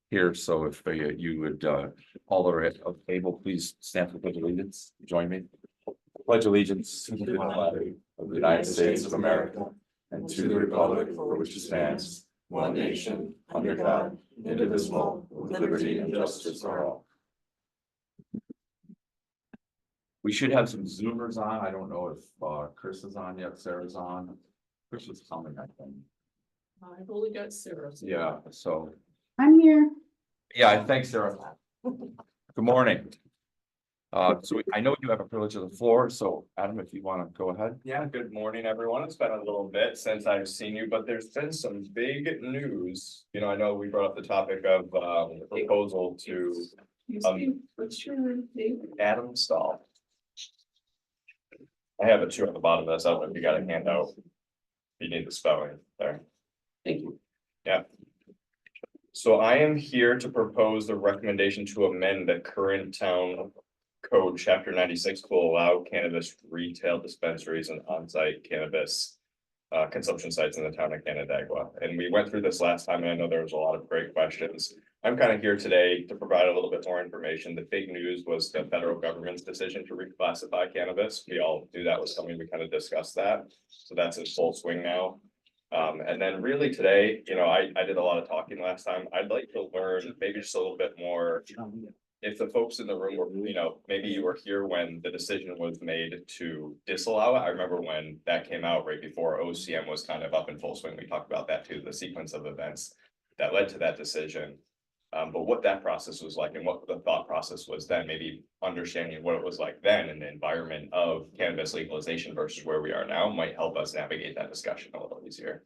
here, so if you would, all are able, please stand for pledge allegiance. Join me. Pledge allegiance to the flag of the United States of America and to the republic for which it stands, one nation, under God, indivisible, with liberty and justice for all. We should have some Zoomers on. I don't know if Chris is on yet, Sarah's on. Chris is coming, I think. I've only got Sarah. Yeah, so. I'm here. Yeah, thanks, Sarah. Good morning. So I know you have a privilege of the floor, so Adam, if you want to go ahead. Yeah, good morning, everyone. It's been a little bit since I've seen you, but there's been some big news. You know, I know we brought up the topic of the proposal to What's your name? Adam Stahl. I have it too at the bottom of this. I don't know if you got a handout. You need the spelling there. Thank you. Yeah. So I am here to propose the recommendation to amend the current town code, chapter 96, will allow cannabis retail dispensaries and on-site cannabis consumption sites in the town of Canandaigua. And we went through this last time, and I know there was a lot of great questions. I'm kind of here today to provide a little bit more information. The big news was the federal government's decision to reclassify cannabis. We all knew that was coming. We kind of discussed that. So that's in full swing now. And then really today, you know, I did a lot of talking last time. I'd like to learn maybe just a little bit more. If the folks in the room were, you know, maybe you were here when the decision was made to disallow it. I remember when that came out right before OCM was kind of up in full swing. We talked about that too, the sequence of events that led to that decision. But what that process was like and what the thought process was then, maybe understanding what it was like then in the environment of cannabis legalization versus where we are now might help us navigate that discussion a little easier.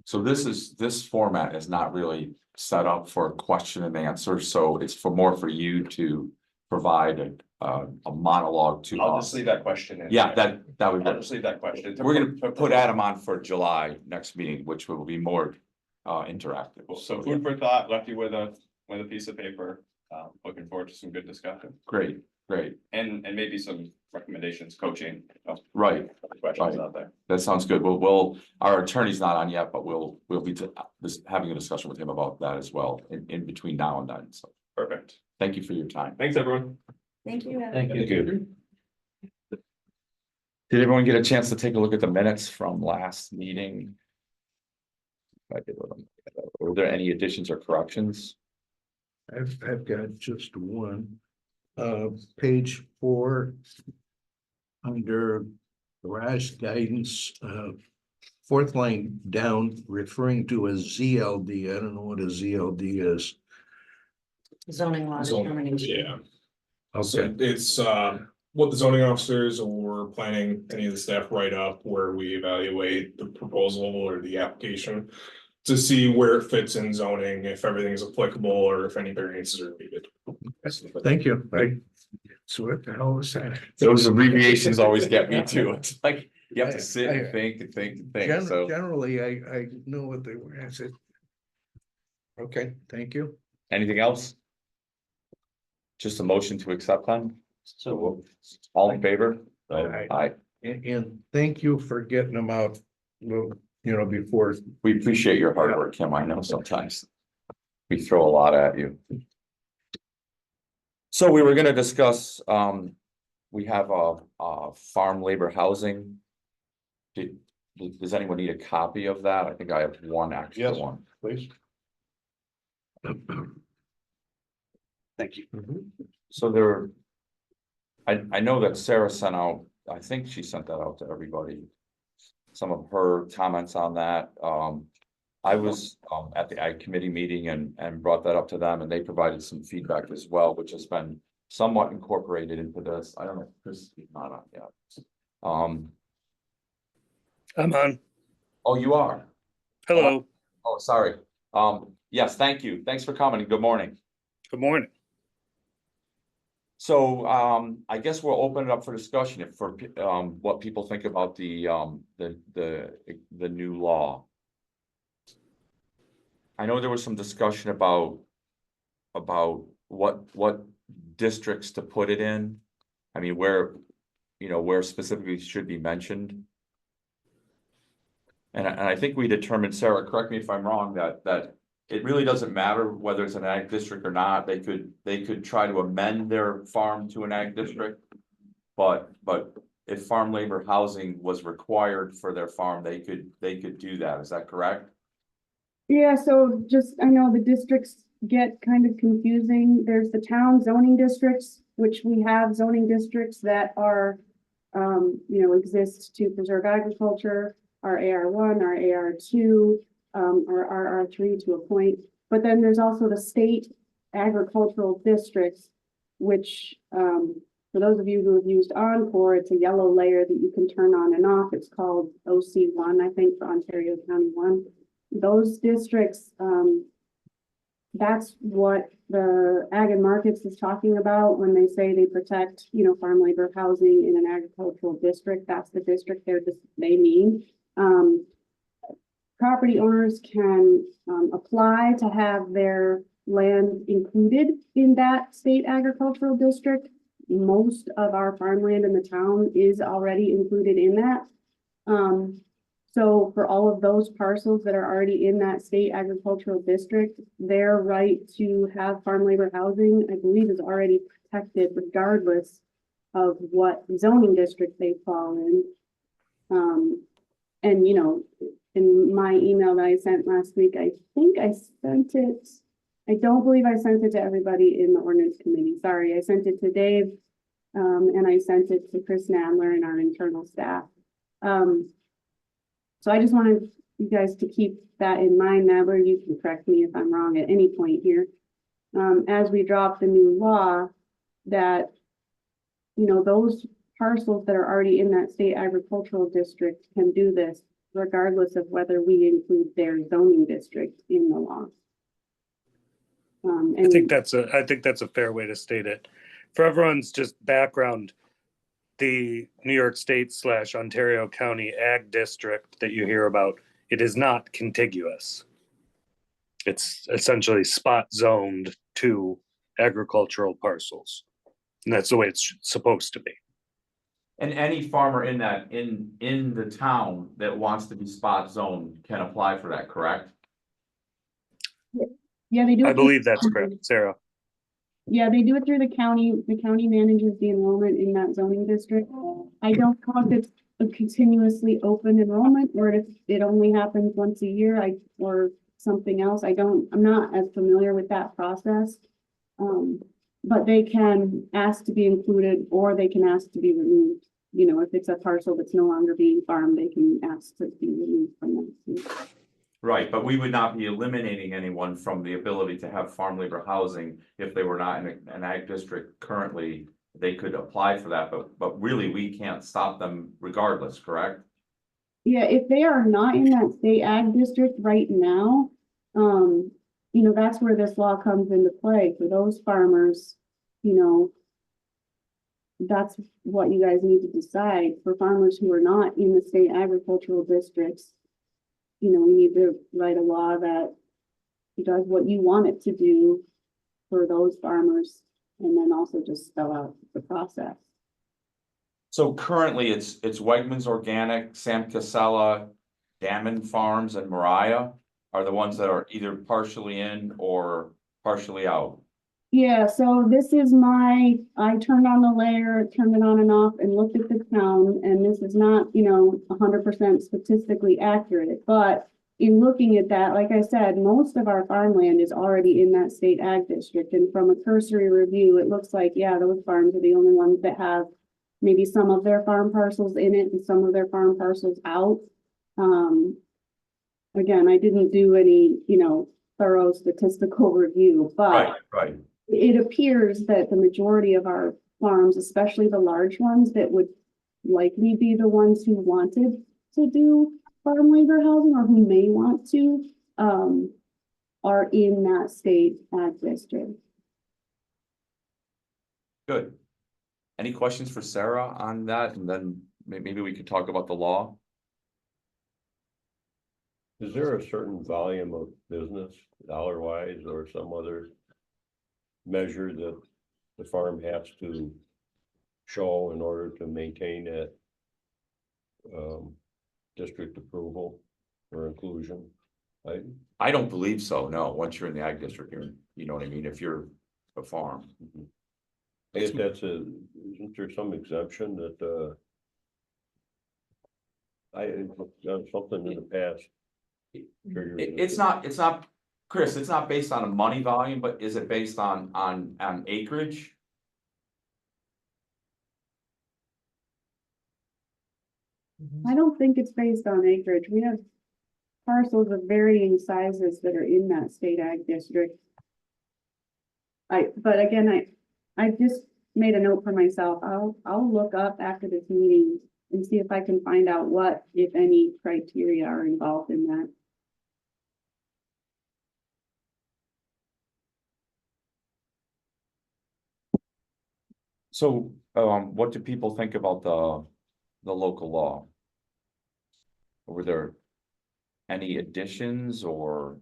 So this format is not really set up for question and answer, so it's more for you to provide a monologue to I'll us. just leave that question in. Yeah, that would I'll be. just leave that question. We're gonna put Adam on for July next meeting, which will be more interactive. So food for thought, left you with a piece of paper. Looking forward to some good discussion Great. and maybe some recommendations, coaching. Right. Questions out there. That sounds good. We'll our attorney's not on yet, but we'll be having a discussion with him about that as well in between now and then. So Perfect. thank you for your time. Thanks, everyone. Thank you. Thank you. Did everyone get a chance to take a look at the minutes from last meeting? I did. Were there any additions or corrections? I've got just one. Page 4. Under garage guidance, fourth line down, referring to a ZLD. I don't know what a ZLD is. Zoning law determination. Yeah, so it's what the zoning officers or planning, any of the staff write up where we evaluate the proposal or the application to see where it fits in zoning, if everything is applicable or if any variances are needed. Thank you. So what the hell was that? Those abbreviations always get me too. It's like you have to sit and think and think and think. So Generally, I know what they were. I said. Okay, thank you. anything else? Just a motion to accept them? So all in favor? Aye. And thank you for getting them out, before. We appreciate your hard work, Kim. I know sometimes we throw a lot at you. So we were gonna discuss, we have a farm labor housing. Does anyone need a copy of that? I think I have one extra one. Please. Thank you. So there, I know that Sarah sent out, I think she sent that out to everybody. Some of her comments on that. I was at the Ag Committee meeting and brought that up to them, and they provided some feedback as well, which has been somewhat incorporated into this. I don't know if Chris is not on yet. I'm on. Oh, you are? Hello. Oh, sorry. Yes, thank you. Thanks for coming and good morning. Good morning. So I guess we'll open it up for discussion if for what people think about the new law. I know there was some discussion about what districts to put it in. I mean, where specifically should be mentioned. And I think we determined, Sarah, correct me if I'm wrong, that it really doesn't matter whether it's an ag district or not, they could try to amend their farm to an ag district. But if farm labor housing was required for their farm, they could do that, is that correct? Yeah, so just, I know the districts get kind of confusing. There's the town zoning districts, which we have zoning districts that are, exist to preserve agriculture, our AR1, our AR2, or RR3 to a point. But then there's also the state agricultural districts, which, for those of you who have used Encore, it's a yellow layer that you can turn on and off. It's called OC1, I think, for Ontario County 1. Those districts, that's what the Ag and Markets is talking about when they say they protect, farm labor housing in an agricultural district. That's the district they mean. Property owners can apply to have their land included in that state agricultural district. Most of our farmland in the town is already included in that. So for all of those parcels that are already in that state agricultural district, their right to have farm labor housing, I believe, is already protected regardless of what zoning district they fall in. And in my email that I sent last week, I think I sent it. I don't believe I sent it to everybody in the ordinance committee. Sorry, I sent it to Dave, and I sent it to Chris Nadler and our internal staff. So I just wanted you guys to keep that in mind. Nadler, you can correct me if I'm wrong at any point here. As we drop the new law, that those parcels that are already in that state agricultural district can do this regardless of whether we include their zoning district in the law. I think that's a fair way to state it. For everyone's just background, the New York State / Ontario County Ag District that you hear about, it is not contiguous. It's essentially spot zoned to agricultural parcels. And that's the way it's supposed to be. And any farmer in the town that wants to be spot zoned can apply for that, correct? Yeah, they do. I believe that's correct, Sarah. Yeah, they do it through the county. The county manages the enrollment in that zoning district. I don't know if it's a continuously open enrollment or if it only happens once a year, or something else. I'm not as familiar with that process. But they can ask to be included or they can ask to be removed. If it's a parcel that's no longer being farmed, they can ask to be removed from that. Right, but we would not be eliminating anyone from the ability to have farm labor housing if they were not in an ag district currently. They could apply for that, but really we can't stop them regardless, correct? Yeah, if they are not in that state ag district right now, that's where this law comes into play for those farmers. That's what you guys need to decide for farmers who are not in the state agricultural districts. We need to write a law that does what you want it to do for those farmers, and then also just spell out the process. So currently it's Wegmans Organic, Sam Casella, Damon Farms and Mariah are the ones that are either partially in or partially out. Yeah, so this is I turned on the layer, turned it on and off and looked at the town, and this is not, 100% statistically accurate, but in looking at that, like I said, most of our farmland is already in that state ag district. And from a cursory review, it looks like, yeah, those farms are the only ones that have maybe some of their farm parcels in it and some of their farm parcels out. Again, I didn't do any, thorough statistical review, but Right. It appears that the majority of our farms, especially the large ones that would likely be the ones who wanted to do farm labor housing or who may want to, are in that state ag district. Good. Any questions for Sarah on that? And then maybe we could talk about the law. Is there a certain volume of business, dollar wise, or some other measure that the farm has to show in order to maintain that district approval or inclusion? I don't believe so, no. Once you're in the ag district, you know what I mean, if you're a farm. I guess isn't there some exemption that, I've done something in the past. It's not, Chris, it's not based on a money volume, but is it based on acreage? I don't think it's based on acreage. We have parcels of varying sizes that are in that state ag district. But again, I just made a note for myself. I'll look up after this meeting and see if I can find out what, if any, criteria are involved in that. So, what do people think about the local law? Were there any additions or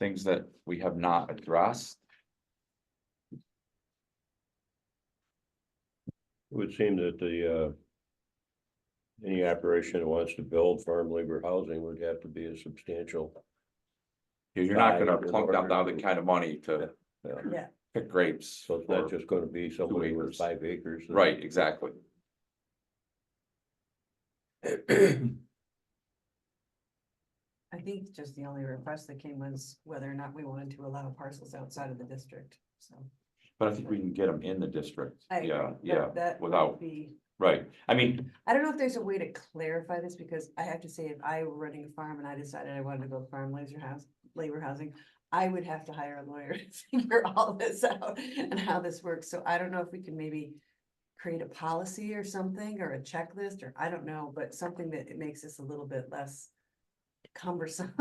things that we have not addressed? It would seem that any operation that wants to build farm labor housing would have to be a substantial. You're not gonna Size in plunk down order the to- kind of money to Yeah. pick grapes. So it's not or- just gonna be somebody with acres. 5 acres. Right, exactly. I think just the only request that came was whether or not we wanted to allow parcels outside of the district, so. But I think we can get them in the district. I agree, Yeah, but yeah, that would without, be, right. I mean, I don't know if there's a way to clarify this, because I have to say, if I were running a farm and I decided I wanted to go farm labor housing, I would have to hire a lawyer to figure all this out and how this works, so I don't know if we can maybe create a policy or something, or a checklist, or I don't know, but something that it makes this a little bit less cumbersome.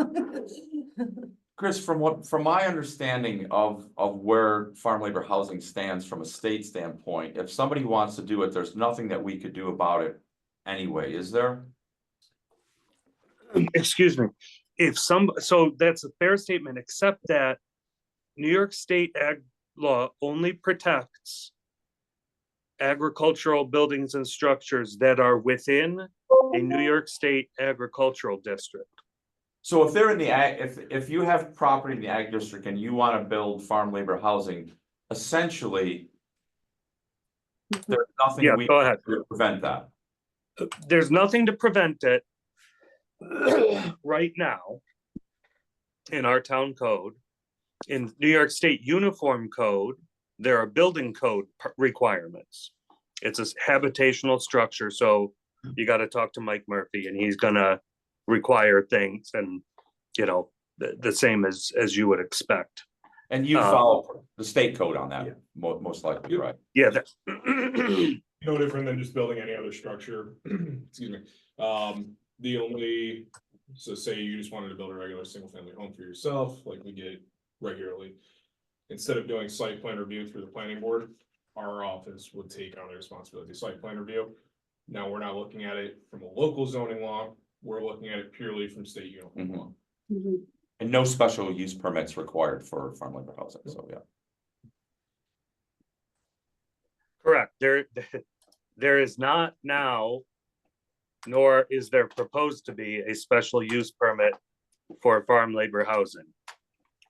Chris, from my understanding of where farm labor housing stands from a state standpoint, if somebody wants to do it, there's nothing that we could do about it anyway, is there? Excuse me, so that's a fair statement, except that New York State ag law only protects agricultural buildings and structures that are within a New York State agricultural district. So if they're in the ag, if you have property in the ag district and you want to build farm labor housing, essentially. There's nothing Yeah, we go can ahead. do to prevent that. There's nothing to prevent it right now in our town code. In New York State Uniform Code, there are building code requirements. It's a habitational structure, so you got to talk to Mike Murphy, and he's gonna require things, and you know, the same as you would expect. And you follow the state code on that, Yeah. most likely, Yep. right? Yeah, that, No different than just building any other structure. Excuse me. The only, so say you just wanted to build a regular single family home for yourself, like we get regularly. Instead of doing site plan review through the planning board, our office would take on the responsibility of site plan review. Now, we're not looking at it from a local zoning law, we're looking at it purely from state uniform law. Mhm. And no special use permits required for farm labor housing, so yeah. correct. There is not now, nor is there proposed to be a special use permit for farm labor housing.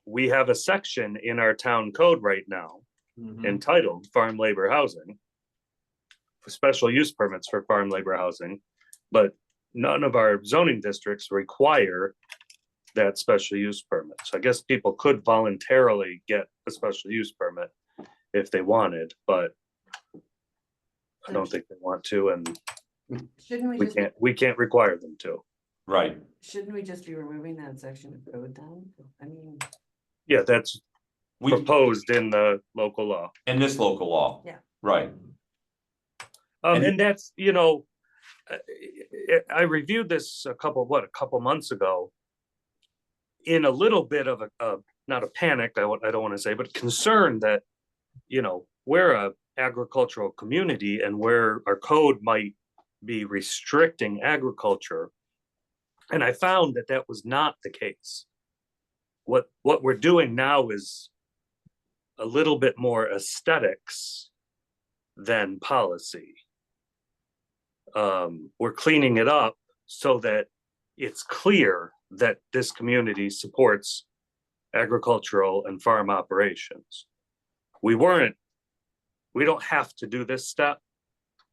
We have a section in our town code right now entitled farm labor housing, for special use permits for farm labor housing, but none of our zoning districts require that special use permit. So I guess people could voluntarily get a special use permit if they wanted, but I don't think they want to, and Shouldn't we just, we can't require them to. Right, shouldn't we just be removing that section of code then? I mean, Yeah, that's we, proposed in the local law. in this local law. Yeah. Right, And- And that's, you know, I reviewed this a couple months ago. In a little bit of a not a panic, I don't want to say, but concern that, you know, we're a agricultural community and where our code might be restricting agriculture. And I found that that was not the case. What we're doing now is a little bit more aesthetics than policy. We're cleaning it up so that it's clear that this community supports agricultural and farm operations. We don't have to do this step.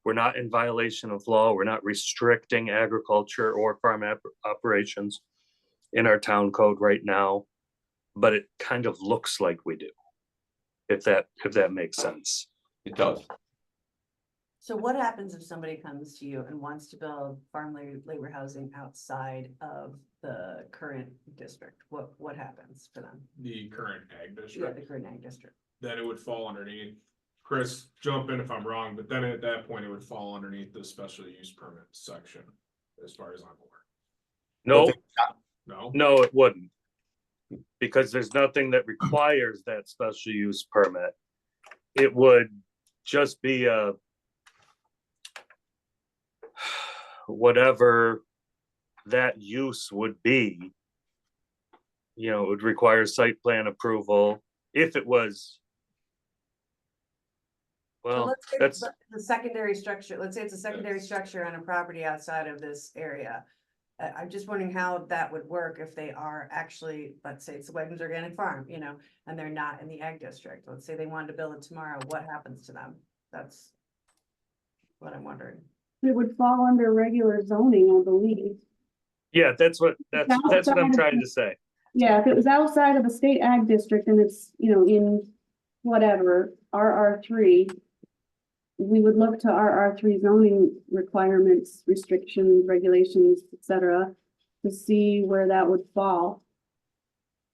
We're not in violation of law. We're not restricting agriculture or farm operations in our town code right now, but it kind of looks like we do. If that makes sense. It does. So what happens if somebody comes to you and wants to build farm labor housing outside of the current district? What happens for them? The current ag Yeah, district, the current ag district. then it would fall underneath. Chris, jump in if I'm wrong, but then at that point, it would fall underneath the special use permit section, as far as I'm aware. No, No? no, it wouldn't. Because there's nothing that requires that special use permit. It would just be a whatever that use would be. You know, it would require site plan approval if it was. So Well, let's say that's, the secondary structure, let's say it's a secondary structure on a property outside of this area. I'm just wondering how that would work if they are actually, let's say it's the Wegmans Organic Farm, you know, and they're not in the ag district. Let's say they wanted to build it tomorrow, what happens to them? That's what I'm wondering. It would fall under regular zoning, I believe. yeah, that's what I'm trying to say. Yeah, if it was outside of a state ag district and it's, you know, in whatever, RR3, we would look to RR3 zoning requirements, restrictions, regulations, etc., to see where that would fall.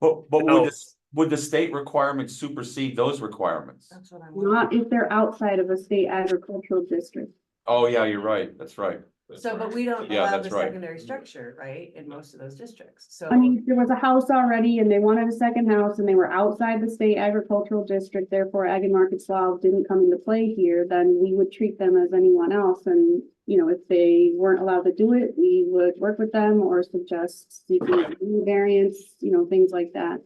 But No. would the state requirements supersede those requirements? That's what I'm wondering. Not if they're outside of a state agricultural district. Oh, yeah, you're right. That's right. That's So, right. but we don't Yeah, allow that's the right. secondary structure, right, in most of those districts, so. I mean, if there was a house already and they wanted a second house and they were outside the state agricultural district, therefore ag and markets law didn't come into play here, then we would treat them as anyone else. And, you know, if they weren't allowed to do it, we would work with them or suggest seeking a variance, you know, things like that.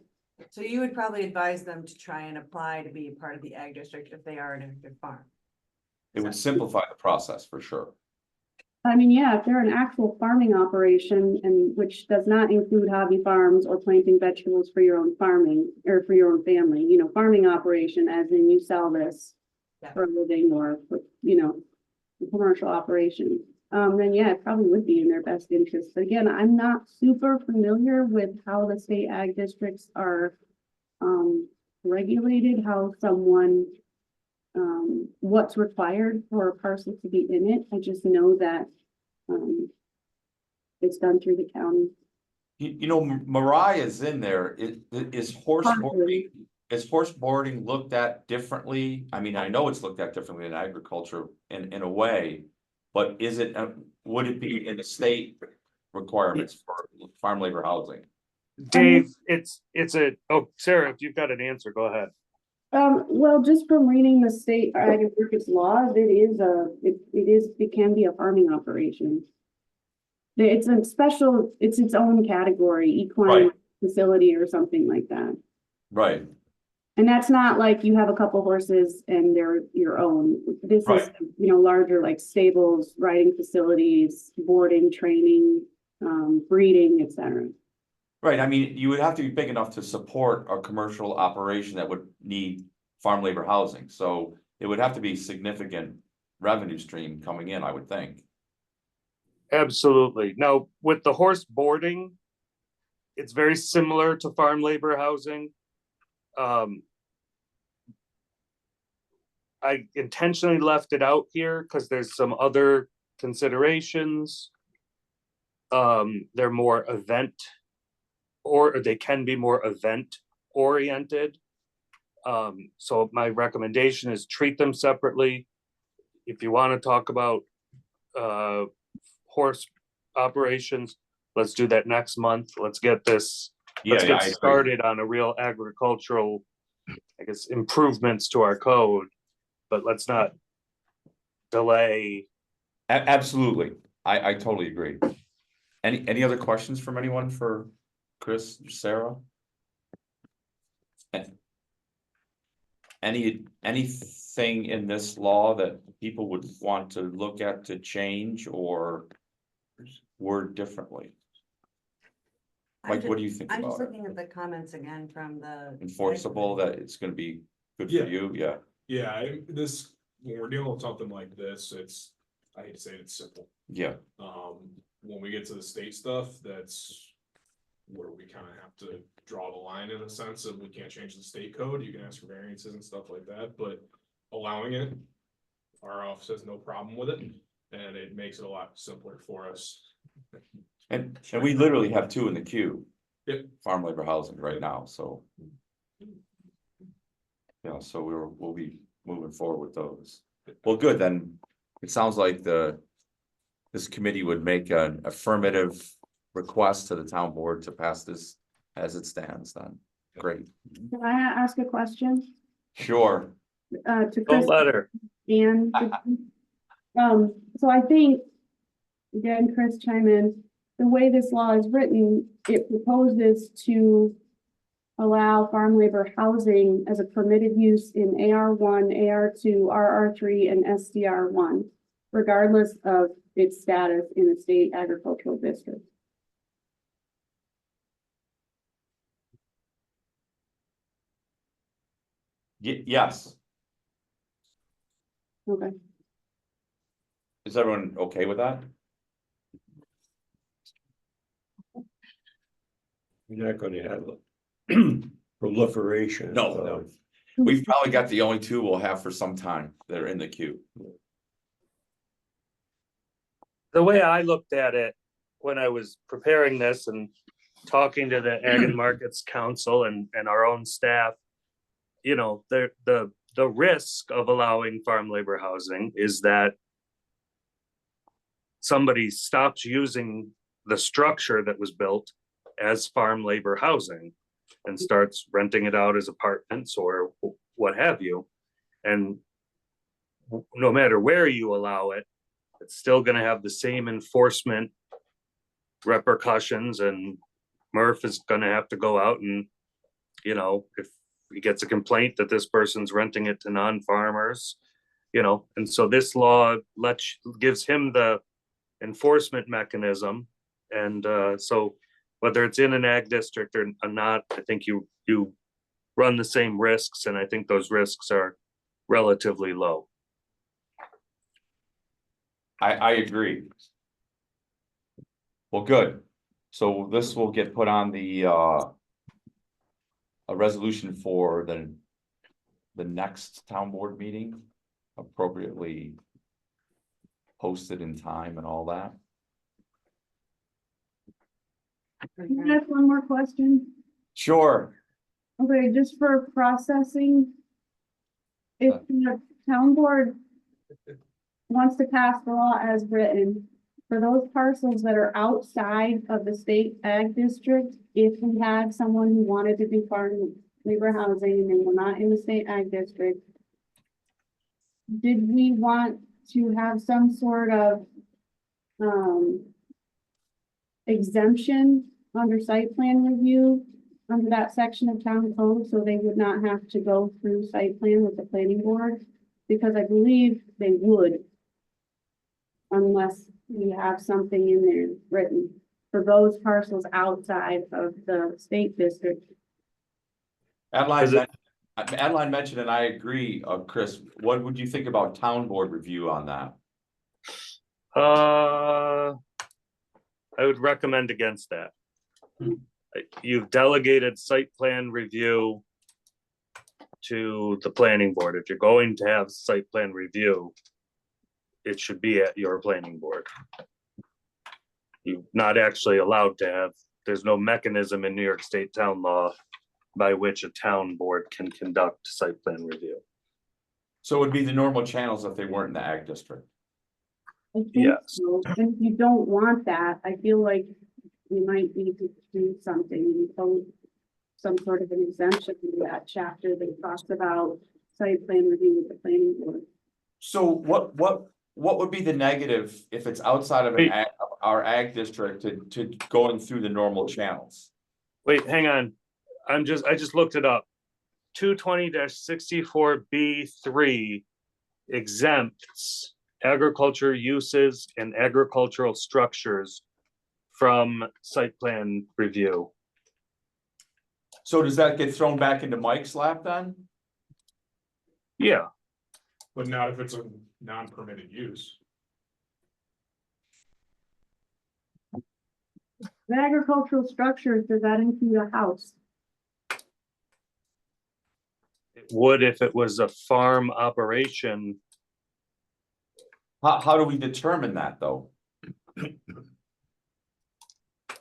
So you would probably advise them to try and apply to be a part of the ag district if they are an active farm. It would simplify the process for sure. I mean, yeah, if they're an actual farming operation and which does not include hobby farms or planting vegetables for your own farming or for your own family, you know, farming operation as in you sell this Yeah. for a living or, for, you know, a commercial operation. Then yeah, it probably would be in their best interest. But again, I'm not super familiar with how the state ag districts are regulated, how someone what's required for a parcel to be in it. I just know that it's done through the county. You know, Mariah's in there. Is horse boarding, is horse boarding looked at differently? I mean, I know it's looked at differently in agriculture in a way. But is it, would it be in the state requirements for farm labor housing? Dave, it's oh, Sarah, if you've got an answer, go ahead. Well, just from reading the state ag and markets laws, it can be a farming operation. It's a special, it's its own category, equine Right. facility or something like that. Right, And that's not like you have a couple horses and they're your own. This is, Right. you know, larger like stables, riding facilities, boarding, training, breeding, etc. right. I mean, you would have to be big enough to support a commercial operation that would need farm labor housing. So it would have to be significant revenue stream coming in, I would think. Absolutely. Now, with the horse boarding, it's very similar to farm labor housing. I intentionally left it out here because there's some other considerations. They're more event, or they can be more event oriented. So my recommendation is treat them separately. If you want to talk about horse operations, let's do that next month. Let's get this, let's I get agree. started on a real agricultural, I guess, improvements to our code, but let's not delay. Absolutely. I totally agree. Any other questions from anyone for Chris, Sarah? Anything in this law that people would want to look at to change or word differently? Mike, what do you think I'm just about looking it? at the comments again from the. Enforceable, that it's gonna be good for Yeah. you, yeah, Yeah, when we're dealing with something like this, I hate to say it, it's simple. yeah. When we get to the state stuff, that's where we kind of have to draw the line in a sense of we can't change the state code. You can ask for variances and stuff like that, but allowing it, our office has no problem with it, and it makes it a lot simpler for us. And we literally have two in the queue. Yep. Farm labor housing right now, so. Yeah, so we'll be moving forward with those. Well, good, then, it sounds like this committee would make an affirmative request to the town board to pass this as it stands then. Great, Can I ask a question, sure, to Don't Chris let her. and? So I think, again, Chris chime in, the way this law is written, it proposes to allow farm labor housing as a permitted use in AR1, AR2, RR3, and SDR1, regardless of its status in a state agricultural district. yes, Okay. is everyone okay with that? You're not gonna have proliferation. No, no. We've probably got the only two we'll have for some time that are in the queue. The way I looked at it when I was preparing this and talking to the Ag and Markets Council and our own staff, you know, the risk of allowing farm labor housing is that somebody stops using the structure that was built as farm labor housing and starts renting it out as apartments or what have you. And no matter where you allow it, it's still gonna have the same enforcement repercussions, and Murph is gonna have to go out and, you know, if he gets a complaint that this person's renting it to non-farmers, you know, and so this law gives him the enforcement mechanism. And so whether it's in an ag district or not, I think you run the same risks, and I think those risks are relatively low. I agree. Well, good. So this will get put on the a resolution for the next town board meeting, appropriately posted in time and all that. Can I ask one more question? Sure. Okay, just for processing. If the town board wants to pass the law as written, for those parcels that are outside of the state ag district, if we had someone who wanted to do farm labor housing and they were not in the state ag district, did we want to have some sort of exemption under site plan review under that section of town code, so they would not have to go through site plan with the planning board? Because I believe they would, unless we have something in there written for those parcels outside of the state district. Adeline mentioned, and I agree, Chris, what would you think about town board review on that? I would recommend against that. You've delegated site plan review to the planning board. If you're going to have site plan review, it should be at your planning board. You're not actually allowed to have, there's no mechanism in New York State town law by which a town board can conduct site plan review. So it would be the normal channels if they weren't in the ag district. I think Yes. so. And if you don't want that, I feel like we might need to do something, some sort of an exemption to that chapter that talks about site plan review with the planning board. So what would be the negative if it's outside of our ag district to going through the normal channels? Wait, hang on. I just looked it up. 220-64B3 exempts agriculture uses and agricultural structures from site plan review. So does that get thrown back into Mike's lap then? Yeah, But not if it's a non-permitted use. The agricultural structures, does that include a house? it would if it was a farm operation. How do we determine that though?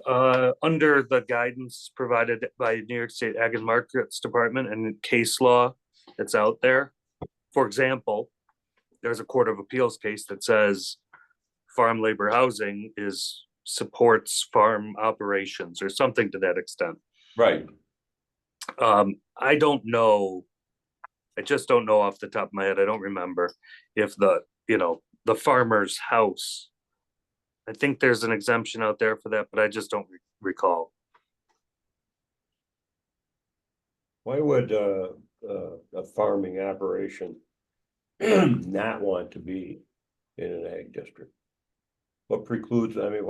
Under the guidance provided by New York State Ag and Markets Department and case law that's out there. For example, there's a Court of Appeals case that says farm labor housing supports farm operations or something to that extent. Right, I don't know. I just don't know off the top of my head. I don't remember if the farmer's house. I think there's an exemption out there for that, but I just don't recall. Why would a farming operation not want to be in an ag district? What precludes, I mean,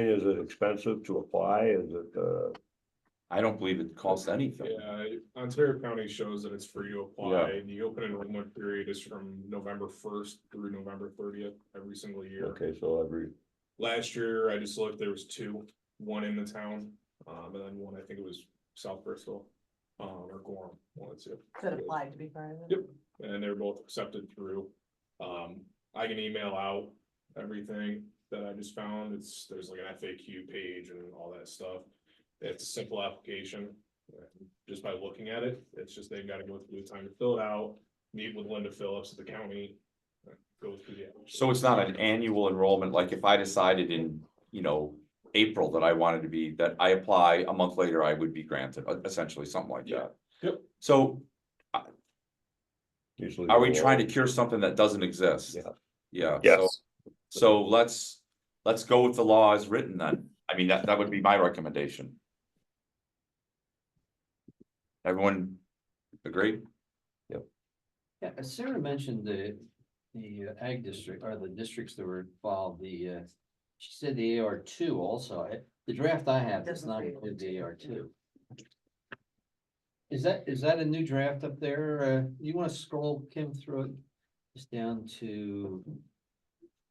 is it expensive to apply? Is it, I don't believe it costs anything. Yeah, Ontario County shows that it's free to apply. The open enrollment period is from November 1st through November 30th every single year. okay, so Last year, I just looked, there was two, one in the town, and then one, I think it was South Bristol, or Gorham, one of the two. That applied to be part of it. Yep, and they're both accepted through. I can email out everything that I just found. There's like an FAQ page and all that stuff. It's a simple application. Just by looking at it, it's just they've got to go through the time to fill it out, meet with Linda Phillips at the county, go through the. So it's not an annual enrollment, like if I decided in, April that I wanted to be, that I apply, a month later, I would be granted, essentially, something like that. Yep. So usually. are we trying to cure something that doesn't exist? Yeah. Yeah. Yes. So let's go with the law as written then. I mean, that would be my recommendation. Everyone agree? Yeah, Sarah mentioned the ag district or the districts that were involved, she said the AR2 also. The draft I have does not include the AR2. Is that a new draft up there? You want to scroll Kim through it? Just down to,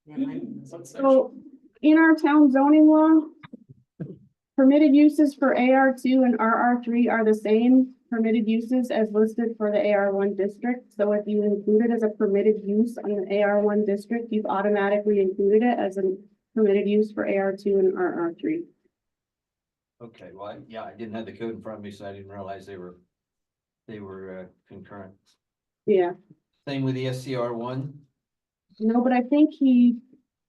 Yeah, mine- So in our town zoning law, permitted uses for AR2 and RR3 are the same permitted uses as listed for the AR1 district. So if you include it as a permitted use on the AR1 district, you've automatically included it as a permitted use for AR2 and RR3. okay, well, yeah, I didn't have the code in front of me, so I didn't realize they were concurrent. Yeah, Same with the SCR1. no, but I think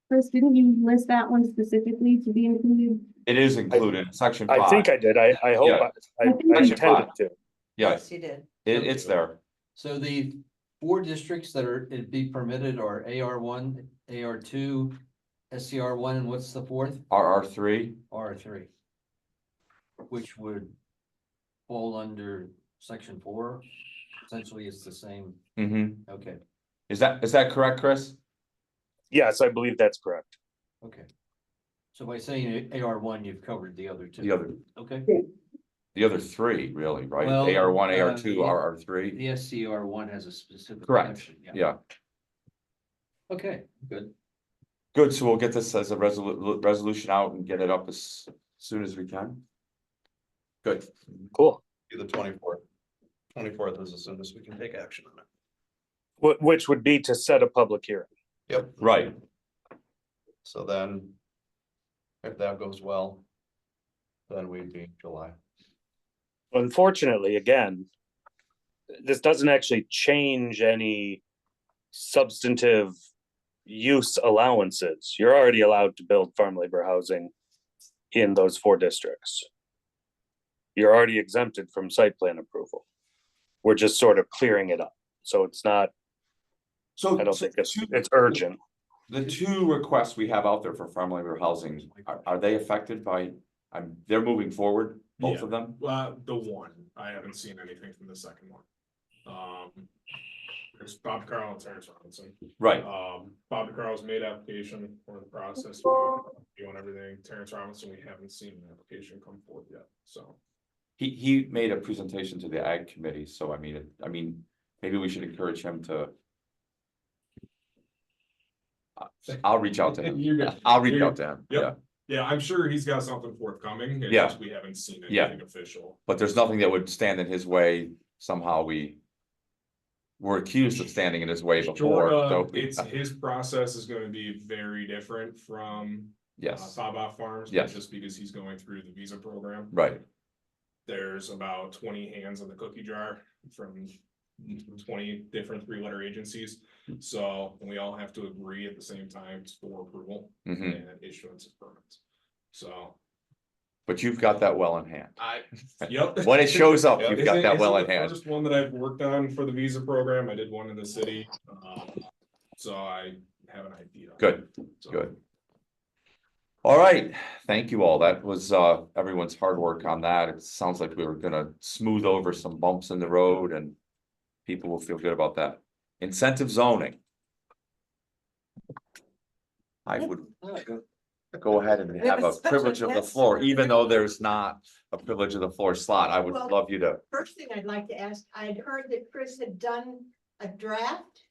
Chris, didn't you list that one specifically to be included? It is included in section 5. I think I did. I hope Yeah. I intended to. Yes, Yes, you did. it's there. So the 4 districts that it'd be permitted are AR1, AR2, SCR1, and what's the fourth? RR3. R3. Which would fall under section 4. Essentially, it's the same. Mm-hmm. Okay, Is that correct, Chris? Yes, I believe that's correct. okay. So by saying AR1, you've covered the other two. Okay. The other 3, really, right? Well, AR1, AR2, yeah. RR3. The SCR1 has a specific. Correct. section, Yeah. Okay, good. Good, so we'll get this as a resolution out and get it up as soon as we can. Good. Cool. The 24th. 24th is as soon as we can take action on it. Which would be to set a public hearing. Yep. Right. So then, if that goes well, then we'd be July. Unfortunately, again, this doesn't actually change any substantive use allowances. You're already allowed to build farm labor housing in those 4 districts. You're already exempted from site plan approval. We're just sort of clearing it up. So it's not, So I don't think it's urgent. The 2 requests we have out there for farm labor housing, are they affected by, they're moving forward, both of them? The one, I haven't seen anything from the second one. There's Bob Carl and Terrence Robinson. Right, Bob DeCarlo's made application, we're in the process, doing everything. Terrence Robinson, we haven't seen an application come forth yet, so. he made a presentation to the ag committee, so I mean, maybe we should encourage him to. I'll reach out to him. You're good. I'll reach You're out to him, Yep. yeah, Yeah, I'm sure he's got something forthcoming, it's Yeah. just we haven't seen Yeah. anything official. but there's nothing that would stand in his way, somehow we. Were accused of standing in his way before, Sure, so. it's, his process is gonna be very different from Yes, Baba Farms. Yes. Just because he's going through the visa program. right, There's about 20 hands in the cookie jar from 20 different three-letter agencies. So we all have to agree at the same time for approval hmm and issuance of permits. So but you've got that well in hand. yep. When it shows up, Yep. you've got that Isn't well in the hand. First one that I've worked on for the visa program, I did one in the city. So I have an idea. Good, So- good. All right, thank you all. That was everyone's hard work on that. It sounds like we were gonna smooth over some bumps in the road and people will feel good about that. Incentive zoning. I would go ahead and have a privilege of the floor, even though there's not a privilege of the floor slot. I would Well- love you to. First thing I'd like to ask, I'd heard that Chris had done a draft.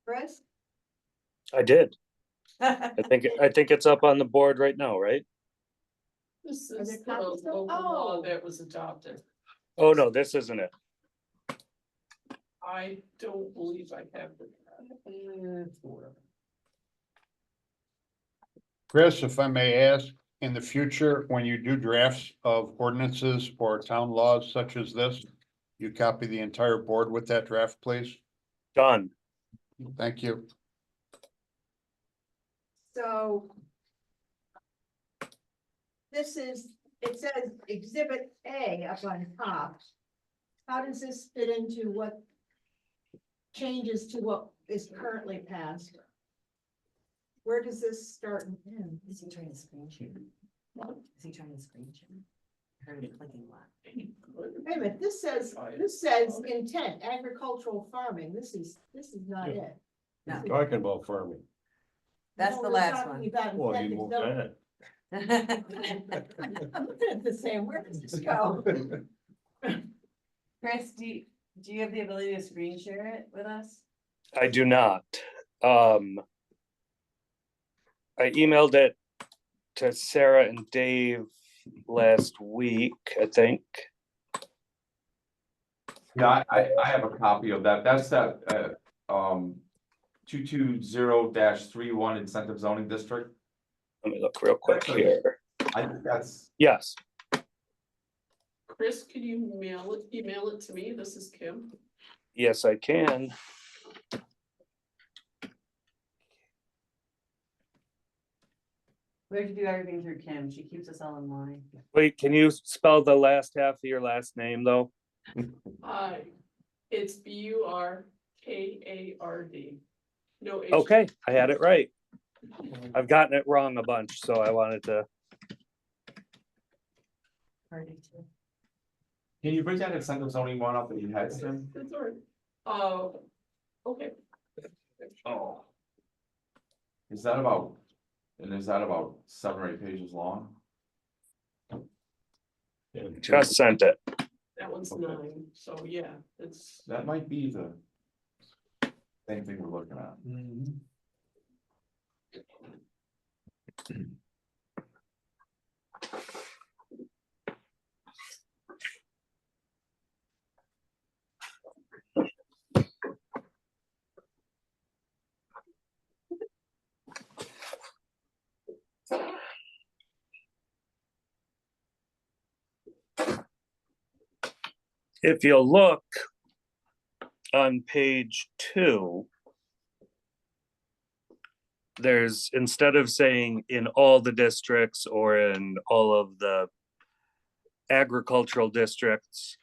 Chris? I did. I think it's up on the board right now, right? This Are is there the copies of- local law Oh. that was adopted. Oh, no, this isn't it. I don't believe I have the. Chris, if I may ask, in the future, when you do drafts of ordinances or town laws such as this, you copy the entire board with that draft, please? Done. Thank you. So. This is, it says Exhibit A up on top. How does this fit into what? Changes to what is currently passed? Where does this start and end? Is he trying to screen share? Is he trying to screen share? I heard him clicking a lot. Wait a minute, this says intent, agricultural farming. This is not Yeah. it. No, Talking about farming. that's No, the we're last talking one. about Well, you intent moved and on. I'm looking at the same, where does this go? Chris, do you have the ability to screen share it with us? I do not. I emailed it to Sarah and Dave last week, I think. Yeah, I have a copy of that. That's that 220-31 incentive zoning district. Let me look real quick here. I think that's, Yes, Chris, can you email it to me? This is Kim. yes, I can. We have to do everything through Kim. She keeps us all in line. Wait, can you spell the last half of your last name though? It's Burkard. No. H. Okay, I had it right. I've gotten it wrong a bunch, so I wanted to. Party too. can you bring that incentive zoning one up that you had, Tim? That's all right. Okay. Oh. Is that about 7 or 8 pages long? Just sent it. That one's Okay. 9, so yeah, it's. That might be the same thing we're looking at. If you look on page 2, there's, instead of saying in all the districts or in all of the agricultural districts,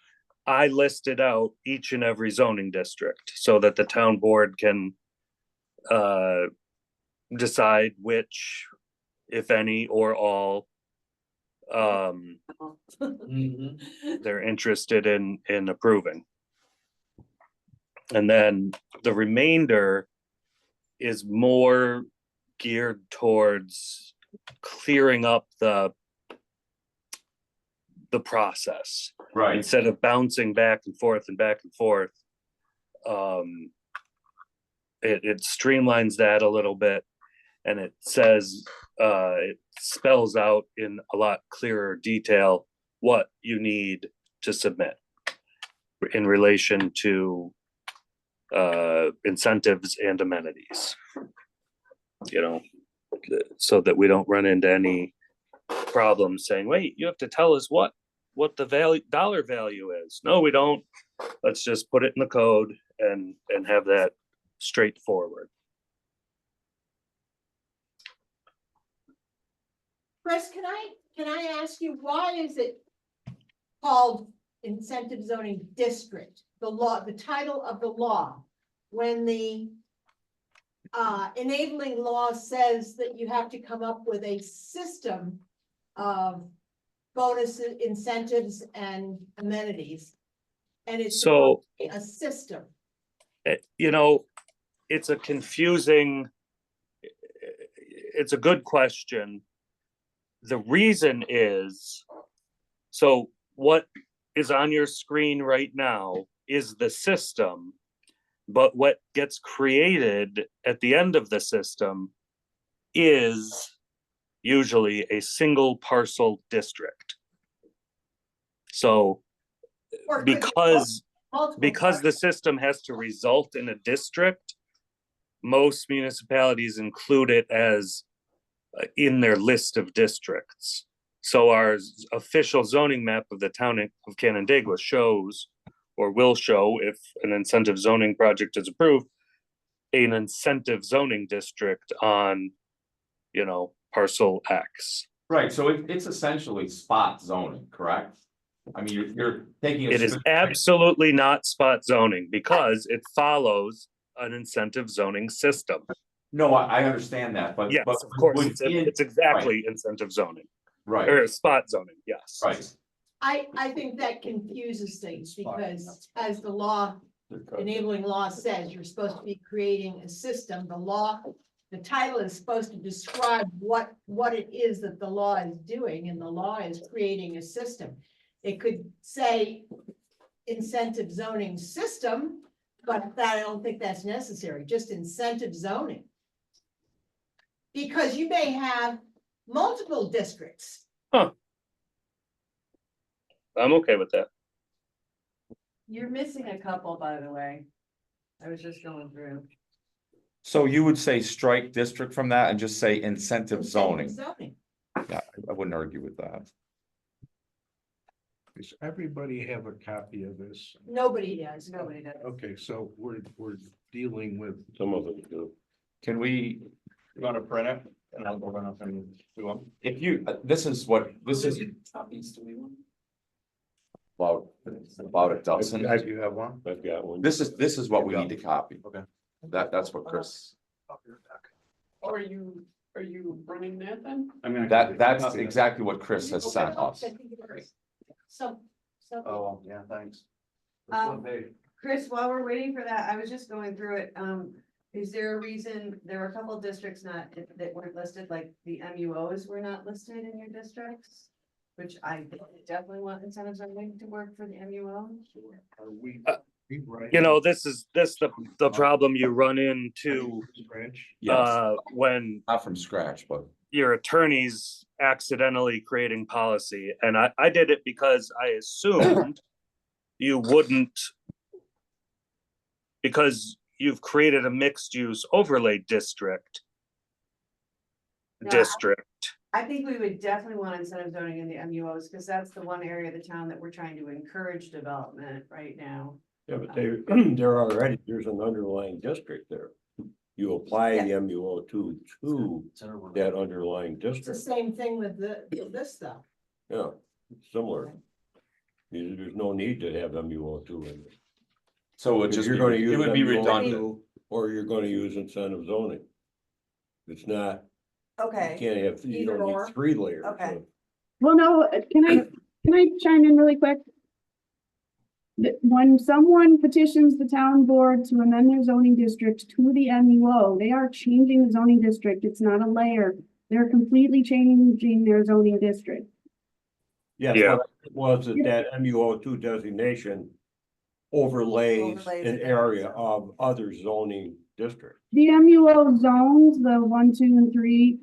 I listed out each and every zoning district so that the town board can decide which, if any, or all they're interested in approving. And then the remainder is more geared towards clearing up the process. Right. Instead of bouncing back and forth and back and forth. It streamlines that a little bit, and it says, it spells out in a lot clearer detail what you need to submit in relation to incentives and amenities. You know, so that we don't run into any problems saying, wait, you have to tell us what the dollar value is. No, we don't. Let's just put it in the code and have that straightforward. Chris, can I ask you, why is it called incentive zoning district? The law, the title of the law, when the enabling law says that you have to come up with a system of bonuses, incentives, and amenities. And it's So, a system. you know, it's a confusing, it's a good question. The reason is, so what is on your screen right now is the system, but what gets created at the end of the system is usually a single parcel district. So Or could be because multiple the system has to result in a district, most municipalities include it as in their list of districts. So our official zoning map of the town of Canandaigua shows, or will show if an incentive zoning project is approved, an incentive zoning district on, you know, parcel X. Right, so it's essentially spot zoning, correct? I mean, you're taking. It is absolutely not spot zoning because it follows an incentive zoning system. No, I understand that, but. Yes, but of course, within- it's exactly incentive zoning, Right, or spot zoning, yes. right. I think that confuses things because as the law, enabling law says, you're supposed to be creating a system. The title is supposed to describe what it is that the law is doing, and the law is creating a system. It could say incentive zoning system, but I don't think that's necessary, just incentive zoning. Because you may have multiple districts. I'm okay with that. You're missing a couple, by the way. I was just going through. So you would say strike district from that and just say incentive zoning? Zoning. Yeah, I wouldn't argue with that. Does everybody have a copy of this? Nobody does. Nobody does. Okay, so we're dealing with. Some of them do. Can we, You wanna print it and I'll go run up and do them? if you, this is Copies, do we want? about a dozen. Do you have one? I've got one. This is what we need to copy. Okay. That's what Chris, Or are you running that then? that's exactly what Chris has sent us. So. Oh, yeah, thanks. Chris, while we're waiting for that, I was just going through it. Is there a reason, there were a couple of districts that weren't listed, like the MUOs were not listed in your districts? Which I definitely want incentives to work for the MUO. Are we? You know, this the problem you run into Scratch? Yes, when not from scratch, but your attorney's accidentally creating policy. And I did it because I assumed you wouldn't, because you've created a mixed use overlay district. No, I think we would definitely want incentive zoning in the MUOs, because that's the one area of the town that we're trying to encourage development right now. Yeah, but there's an underlying district there. You apply the MUO to that underlying It's the district. same thing with this stuff. Yeah, similar. There's no need to have MUO two in it. so it would If just you're be, gonna use it would be MUO2, redundant. or you're gonna use incentive zoning. It's not, you Okay, can't have, you Either don't or. need three layers. Okay. Well, no, can I chime in really quick? When someone petitions the town board to amend their zoning district to the MUO, they are changing the zoning district. It's not a layer. They're completely changing their zoning district. Yes, Yeah. what it was that MUO2 designation overlays Overlays an it area down, so. of other zoning districts. The MUO zones, the 1, 2, and 3,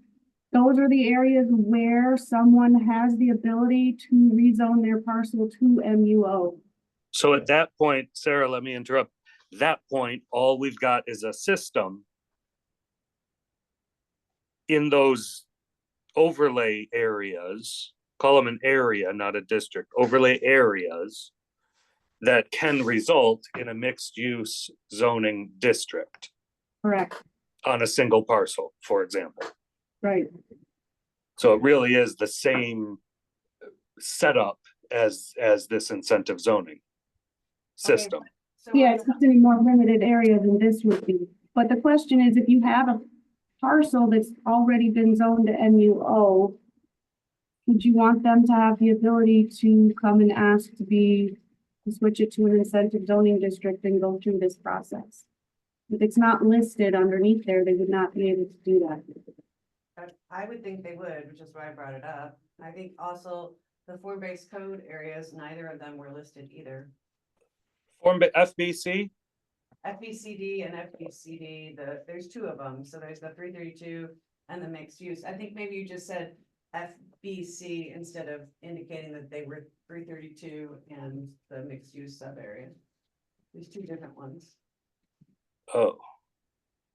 those are the areas where someone has the ability to rezone their parcel to MUO. So at that point, Sarah, let me interrupt. That point, all we've got is a system in those overlay areas, call them an area, not a district, overlay areas that can result in a mixed use zoning district Correct, on a single parcel, for example. right. So it really is the same setup as this incentive zoning system. So Yeah, it's just in a more limited area than this would be. But the question is, if you have a parcel that's already been zoned to MUO, would you want them to have the ability to come and ask to switch it to an incentive zoning district and go through this process? If it's not listed underneath there, they would not be able to do that. I would think they would, which is why I brought it up. I think also the form-based code areas, neither of them were listed either. FBC, FBCD and FBCD, there's two of them. So there's the 332 and the mixed use. I think maybe you just said FBC instead of indicating that they were 332 and the mixed use sub area. There's two different ones. oh.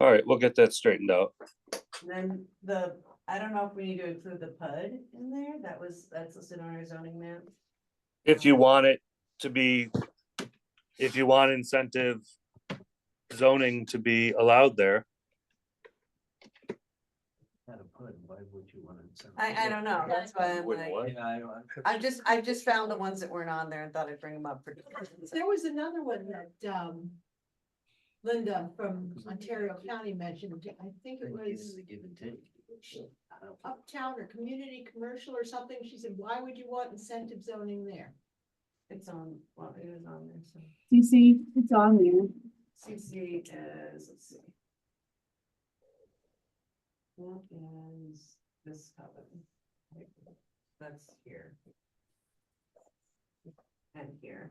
All right, we'll get that straightened out. And then I don't know if we need to include the PUD in there. That's listed on our zoning map. If you want it to be, if you want incentive zoning to be allowed there, Had a put, why would you want to? I don't know. That's why I'm Wouldn't like, what? I've just found the ones that weren't on there and thought I'd bring them up. There was another one that, Linda from Ontario County mentioned, I think it was Give and take. uptown or community commercial or something. She said, why would you want incentive zoning there? It's on, well, it is on there, so. CC, it's on there. CC is, let's see. What is this covenant? That's here. And here.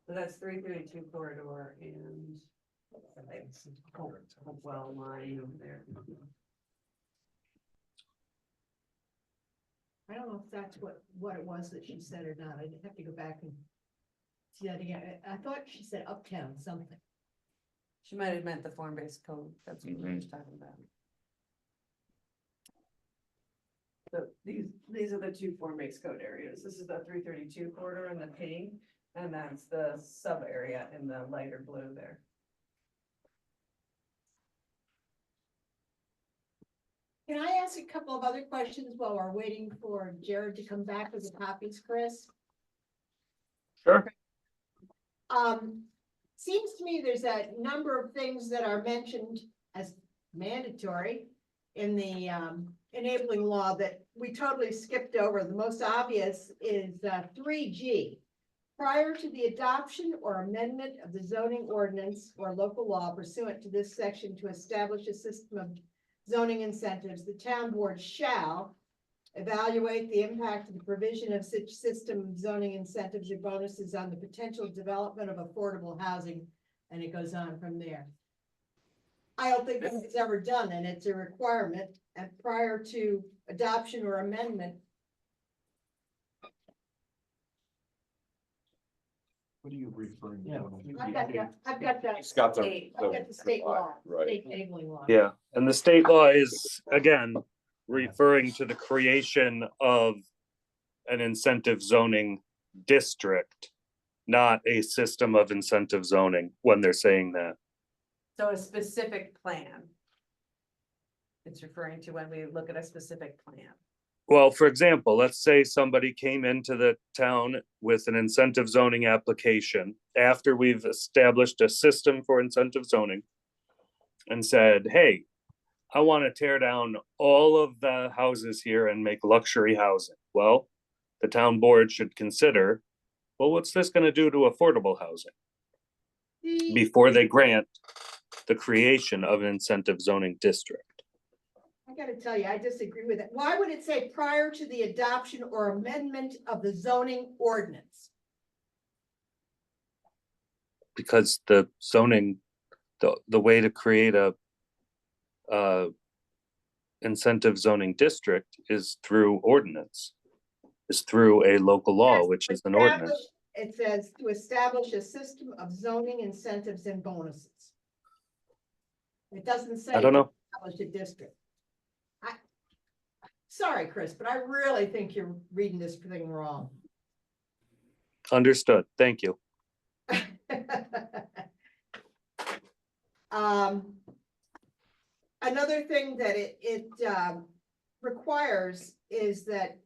So that's 332 corridor and Hopewell line over there. I don't know if that's what it was that she said or not. I'd have to go back and see that again. I thought she said uptown something. She might have meant the form-based code. That's what we were just talking about. So these are the two form-based code areas. This is the 332 corridor in the pink, and that's the sub area in the lighter blue there. Can I ask a couple of other questions while we're waiting for Jared to come back with the copies, Chris? Sure. Seems to me there's a number of things that are mentioned as mandatory in the enabling law that we totally skipped over. The most obvious is 3G. Prior to the adoption or amendment of the zoning ordinance or local law pursuant to this section to establish a system of zoning incentives, the town board shall evaluate the impact of the provision of such system of zoning incentives or bonuses on the potential development of affordable housing, and it goes on from there. I don't think it's ever done, and it's a requirement, and prior to adoption or amendment. What are you referring Yeah. to? I've got that It's got the. state, I've got the state law, Right. state enabling law. yeah, and the state law is, again, referring to the creation of an incentive zoning district, not a system of incentive zoning when they're saying that. So a specific plan. It's referring to when we look at a specific plan. Well, for example, let's say somebody came into the town with an incentive zoning application after we've established a system for incentive zoning and said, hey, I want to tear down all of the houses here and make luxury housing. Well, the town board should consider, well, what's this going to do to affordable housing before they grant the creation of an incentive zoning district? I gotta tell you, I disagree with it. Why would it say prior to the adoption or amendment of the zoning ordinance? Because the zoning, the way to create a incentive zoning district is through ordinance, is through a local law, Yes, which is an establish- ordinance. It says to establish a system of zoning incentives and bonuses. It doesn't say. I don't know. Establish a district. Sorry, Chris, but I really think you're reading this thing wrong. Understood. Thank you. Another thing that it requires is that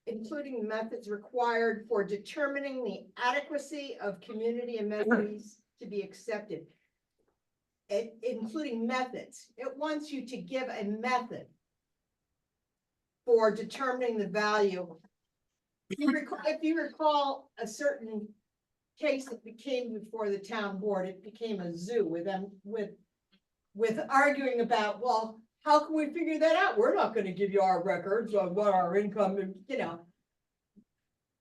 including methods required for determining the adequacy of community amenities to be accepted. Including methods. It wants you to give a method for determining the value. If you recall a certain case that became before the town board, it became a zoo with them, with arguing about, well, how can we figure that out? We're not gonna give you our records on what our income,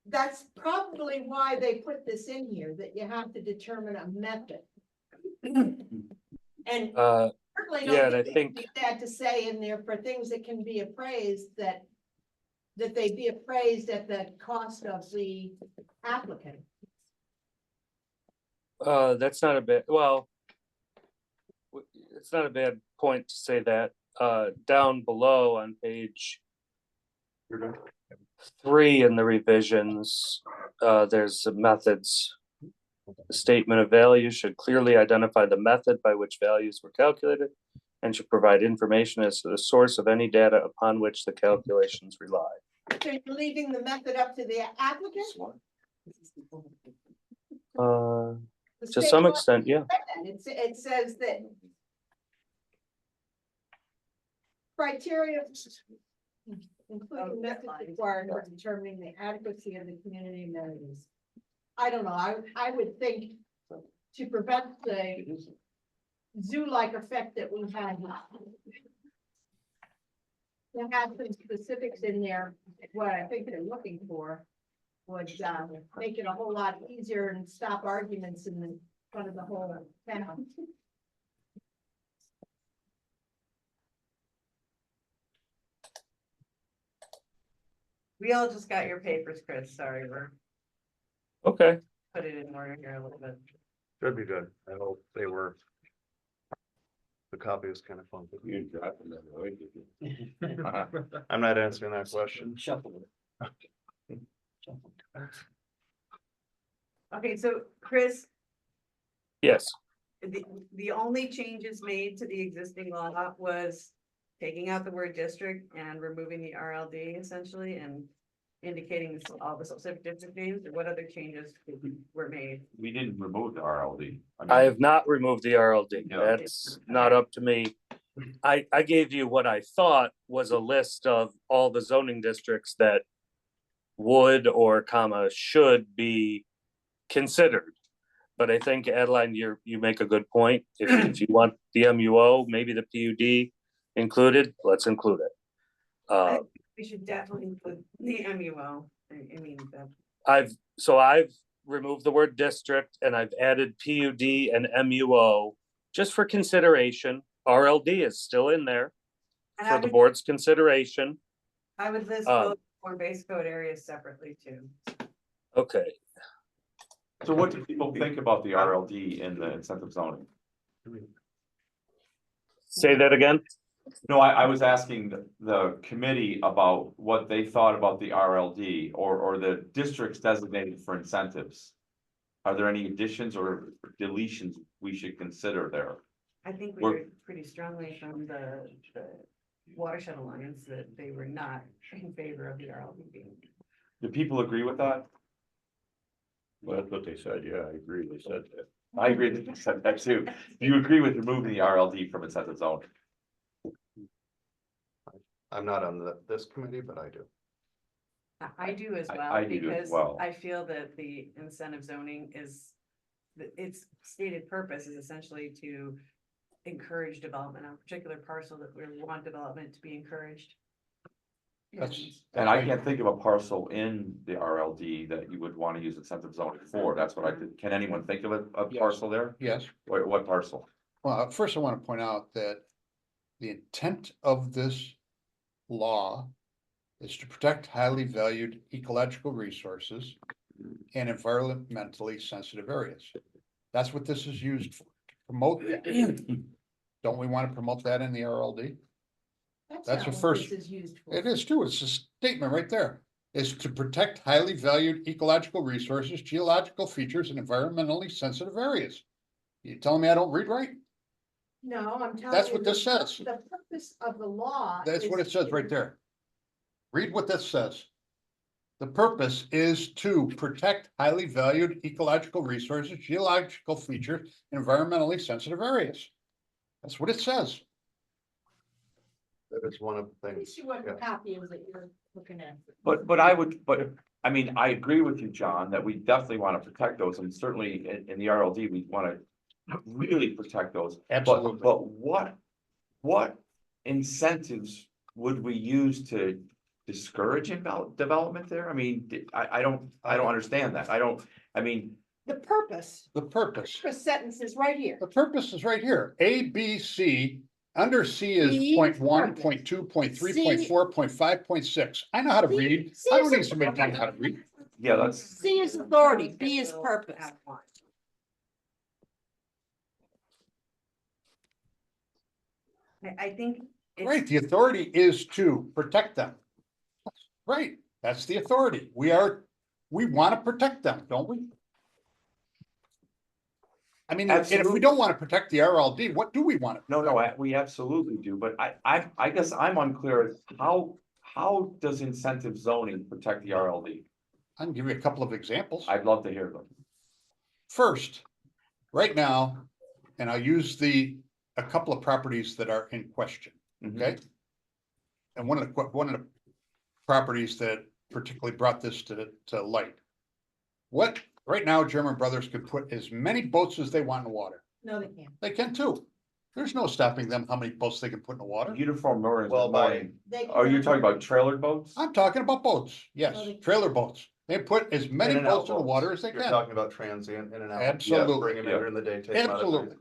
That's probably why they put this in here, that you have to determine a method. And certainly yeah, don't and I think think- that to say in there for things that can be appraised, that they be appraised at the cost of the applicant. That's not a bad, well, it's not a bad point to say that. Down below on page 3 in the revisions, there's some methods. The statement of value should clearly identify the method by which values were calculated and should provide information as to the source of any data upon which the calculations rely. So you're leaving the method up to the applicant? The To state some law extent, yeah. It says that criteria including methods required for determining the adequacy of the community amenities. I don't know, I would think to prevent the zoo-like effect that we had. To have some specifics in there, what I think they're looking for would make it a whole lot easier and stop arguments in the front of the whole town. We all just got your papers, Chris. Sorry, we're Okay. put it in order here a little bit. Should be good. I hope they were. The copy is kind of fun. You dropped them that way, did you? I'm not answering that question. Shuffle it. Okay, so Chris, Yes. the only changes made to the existing law was taking out the word district and removing the RLD essentially and indicating all the specific district names, or what other changes were made? We didn't remove the RLD. I have not removed the RLD. Yeah. That's not up to me. I gave you what I thought was a list of all the zoning districts that would or should be considered. But I think Adeline, you make a good point. If you want the MUO, maybe the PUD included, let's include it. We should definitely include the MUO. I mean, I've removed the word district and I've added PUD and MUO just for consideration. RLD is still in there for the board's consideration. I would list both for base code areas separately too. Okay, So what do people think about the RLD in the incentive zoning? say that again. No, I was asking the committee about what they thought about the RLD or the districts designated for incentives. Are there any additions or deletions we should consider there? I think we heard pretty strongly from the Watershed Alliance that they were not in favor of the RLD. Do people agree with that? Well, that's what they said, yeah, I agree, they said that. I agree that they said that too. Do you agree with removing the RLD from incentive zone? I'm not on this committee, but I do. I do as I well, do as because well. I feel that the incentive zoning is, its stated purpose is essentially to encourage development on a particular parcel that we want development to be encouraged. And I can't think of a parcel in the RLD that you would want to use incentive zoning for. That's what I did. Can anyone think of a Yes. parcel there? Yes. What parcel? Well, first I want to point out that the intent of this law is to protect highly valued ecological resources and environmentally sensitive areas. That's what this is used for, to promote that. Don't we want to promote that in the RLD? That's not the what first- This is used for. It is too. It's a statement right there. Is to protect highly valued ecological resources, geological features, and environmentally sensitive areas. You telling me I don't read right? No, I'm telling you. That's what this the- says. The purpose of the law. That's what is it says to- right there. Read what this says. The purpose is to protect highly valued ecological resources, geological features, and environmentally sensitive areas. That's what it says. That is one of the Let me things. see what yeah. copy is that you're looking at. But I mean, I agree with you, John, that we definitely want to protect those, and certainly in the RLD, we want to really protect those. Absolutely. But what incentives would we use to discourage development there? I mean, I don't understand that. I mean, The purpose, The purpose. purpose sentence is right here. The purpose is right here. A, B, C. Under C is B, 0.1, purpose. 0.2, 0.3, C. 0.4, 0.5, 0.6. I know how to C- read. C I is don't a- need somebody to tell me how to read. yeah, that's, C is authority, B is purpose. I think. it's- Right, the authority is to protect them. Right, that's the authority. We want to protect them, don't we? I mean, and if we Absolutely. don't want to protect the RLD, what do we want to? no, we absolutely do, but I guess I'm unclear, how does incentive zoning protect the RLD? I can give you a couple of examples. I'd love to hear them. First, right now, and I'll use a couple of properties that are in question, Mhm. okay? And one of the properties that particularly brought this to light. Right now, German Brothers could put as many boats as they want in the water. No, they can't. They can too. There's no stopping them how many boats they can put in the water. Uniform moorings, Well, They are you cannot- talking about trailer boats? I'm talking about boats, yes, No, they- trailer boats. They put as many In and out boats in the boats. water as they You're can. talking about transient in and out. Absolutely. Bring them in during the day, take them out at night. Absolutely.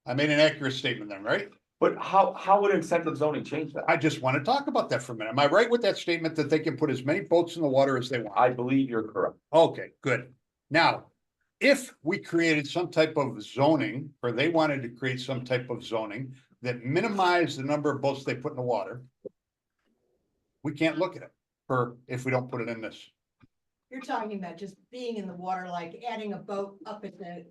I made an accurate statement then, right? But how would incentive zoning change that? I just want to talk about that for a minute. Am I right with that statement that they can put as many boats in the water as they want? I believe you're correct. Okay, good. Now, if we created some type of zoning, or they wanted to create some type of zoning that minimized the number of boats they put in the water, we can't look at it, if we don't put it in this. You're talking about just being in the water, like adding a boat up at the,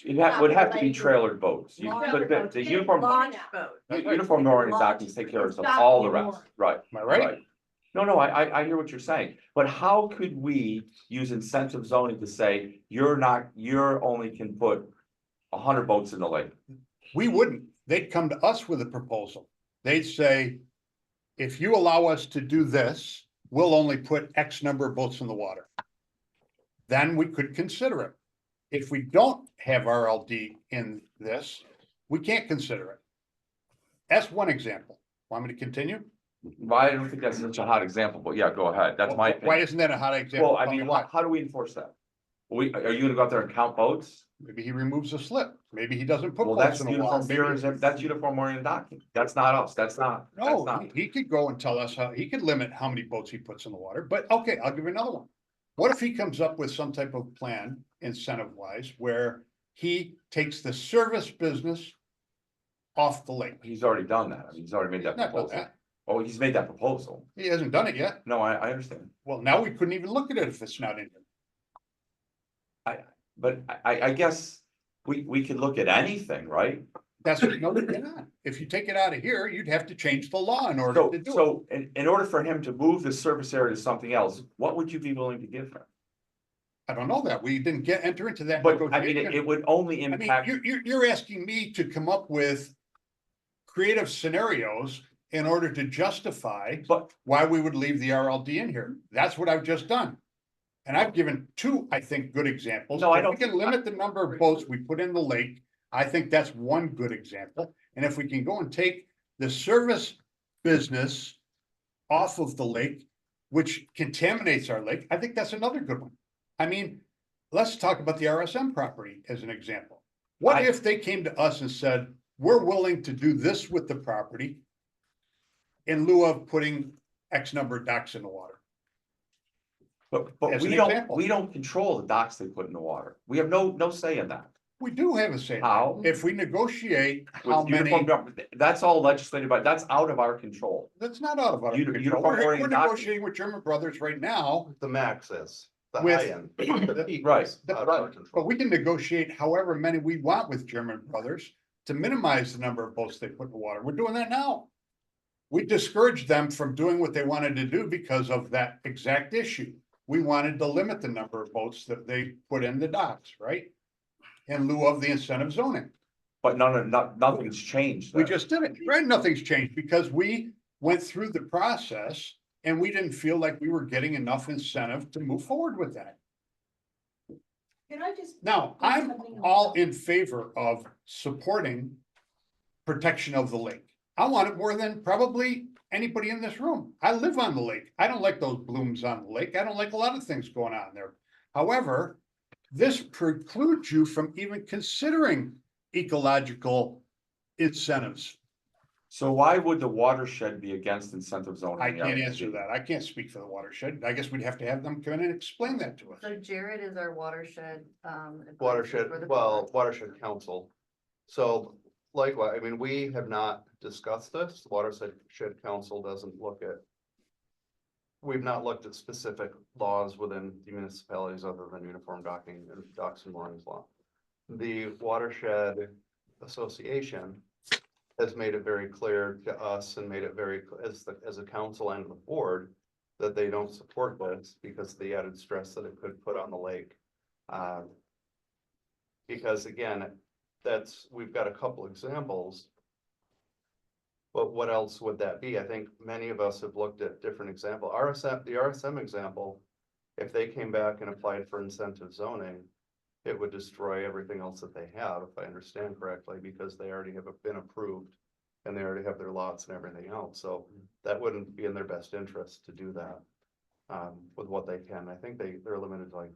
It would have to be trailered boats. Trailer But boats. the Get uniform, launch boat. uniform mooring and dockings take care of all the rest, right? Am I right? No, I hear what you're saying, but how could we use incentive zoning to say, you're only can put 100 boats in the lake? We wouldn't. They'd come to us with a proposal. They'd say, if you allow us to do this, we'll only put X number of boats in the water. Then we could consider it. If we don't have RLD in this, we can't consider it. That's one example. Want me to continue? Well, I don't think that's such a hot example, but yeah, go ahead. That's my Why opinion. isn't that a hot example? Well, I Tell me mean, why. how do we enforce that? Are you gonna go out there and count boats? Maybe he removes a slip. Maybe he doesn't put Well, boats that's in the water. uniform mooring, that's uniform mooring and docking. That's not us. That's not. No, he could go and tell us he could limit how many boats he puts in the water, but okay, I'll give you another one. What if he comes up with some type of plan, incentive wise, where he takes the service business off the lake? He's already done that. I mean, he's already made that Not done proposal. that. Oh, he's made that proposal. He hasn't done it yet. No, I understand. Well, now we couldn't even look at it if it's not in here. But I guess we could look at anything, right? That's what, no, you cannot. If you take it out of here, you'd have to change the law in order to do it. So in order for him to move the service area to something else, what would you be willing to give him? I don't know that. We didn't enter into that. But I mean, negotiation. it would only I mean, impact, you're asking me to come up with creative scenarios in order to justify But why we would leave the RLD in here. That's what I've just done. And I've given two, I think, good examples. No, I If don't we can limit the number of boats we put in the lake, I think that's one good example. And if we can go and take the service business off of the lake, which contaminates our lake, I think that's another good one. I mean, let's talk about the RSM property as an example. What if they came to us and said, we're willing to do this with the property in lieu of putting X number of docks in the water? but As we an don't, example. we don't control the docks they put in the water. We have no say in that. We do have a say. How? If we negotiate how With uniform many, government, that's all legislated by, that's out of our control. that's not out of our control. Uniform We're Ordering documents. negotiating with German Brothers right now, The max is, the With- high end. The peak Right. is out of our but control. we can negotiate however many we want with German Brothers to minimize the number of boats they put in the water. We're doing that now. We discouraged them from doing what they wanted to do because of that exact issue. We wanted to limit the number of boats that they put in the docks, right? In lieu of the incentive zoning. But nothing's changed. We there. just did it, right? Nothing's changed because we went through the process and we didn't feel like we were getting enough incentive to move forward with that. Can I just? Now, bring I'm something else all up? in favor of supporting protection of the lake. I want it more than probably anybody in this room. I live on the lake. I don't like those blooms on the lake. I don't like a lot of things going on there. However, this precludes you from even considering ecological incentives. So why would the watershed be against incentive zoning? I can't answer that. I can't speak for the watershed. I guess we'd have to have them come in and explain that to us. So Jared is our watershed, advisor Watershed, for the well, board. watershed council. So likewise, I mean, we have not discussed this. The watershed council doesn't look at. We've not looked at specific laws within the municipalities other than uniform docking and docks and moorings law. The watershed association has made it very clear to us and made it very, as a council and the board, that they don't support this because of the added stress that it could put on the lake. Because again, we've got a couple examples. But what else would that be? I think many of us have looked at different examples. The RSM example, if they came back and applied for incentive zoning, it would destroy everything else that they have, if I understand correctly, because they already have been approved and they already have their lots and everything else. So that wouldn't be in their best interest to do that with what they can. I think they're limited to like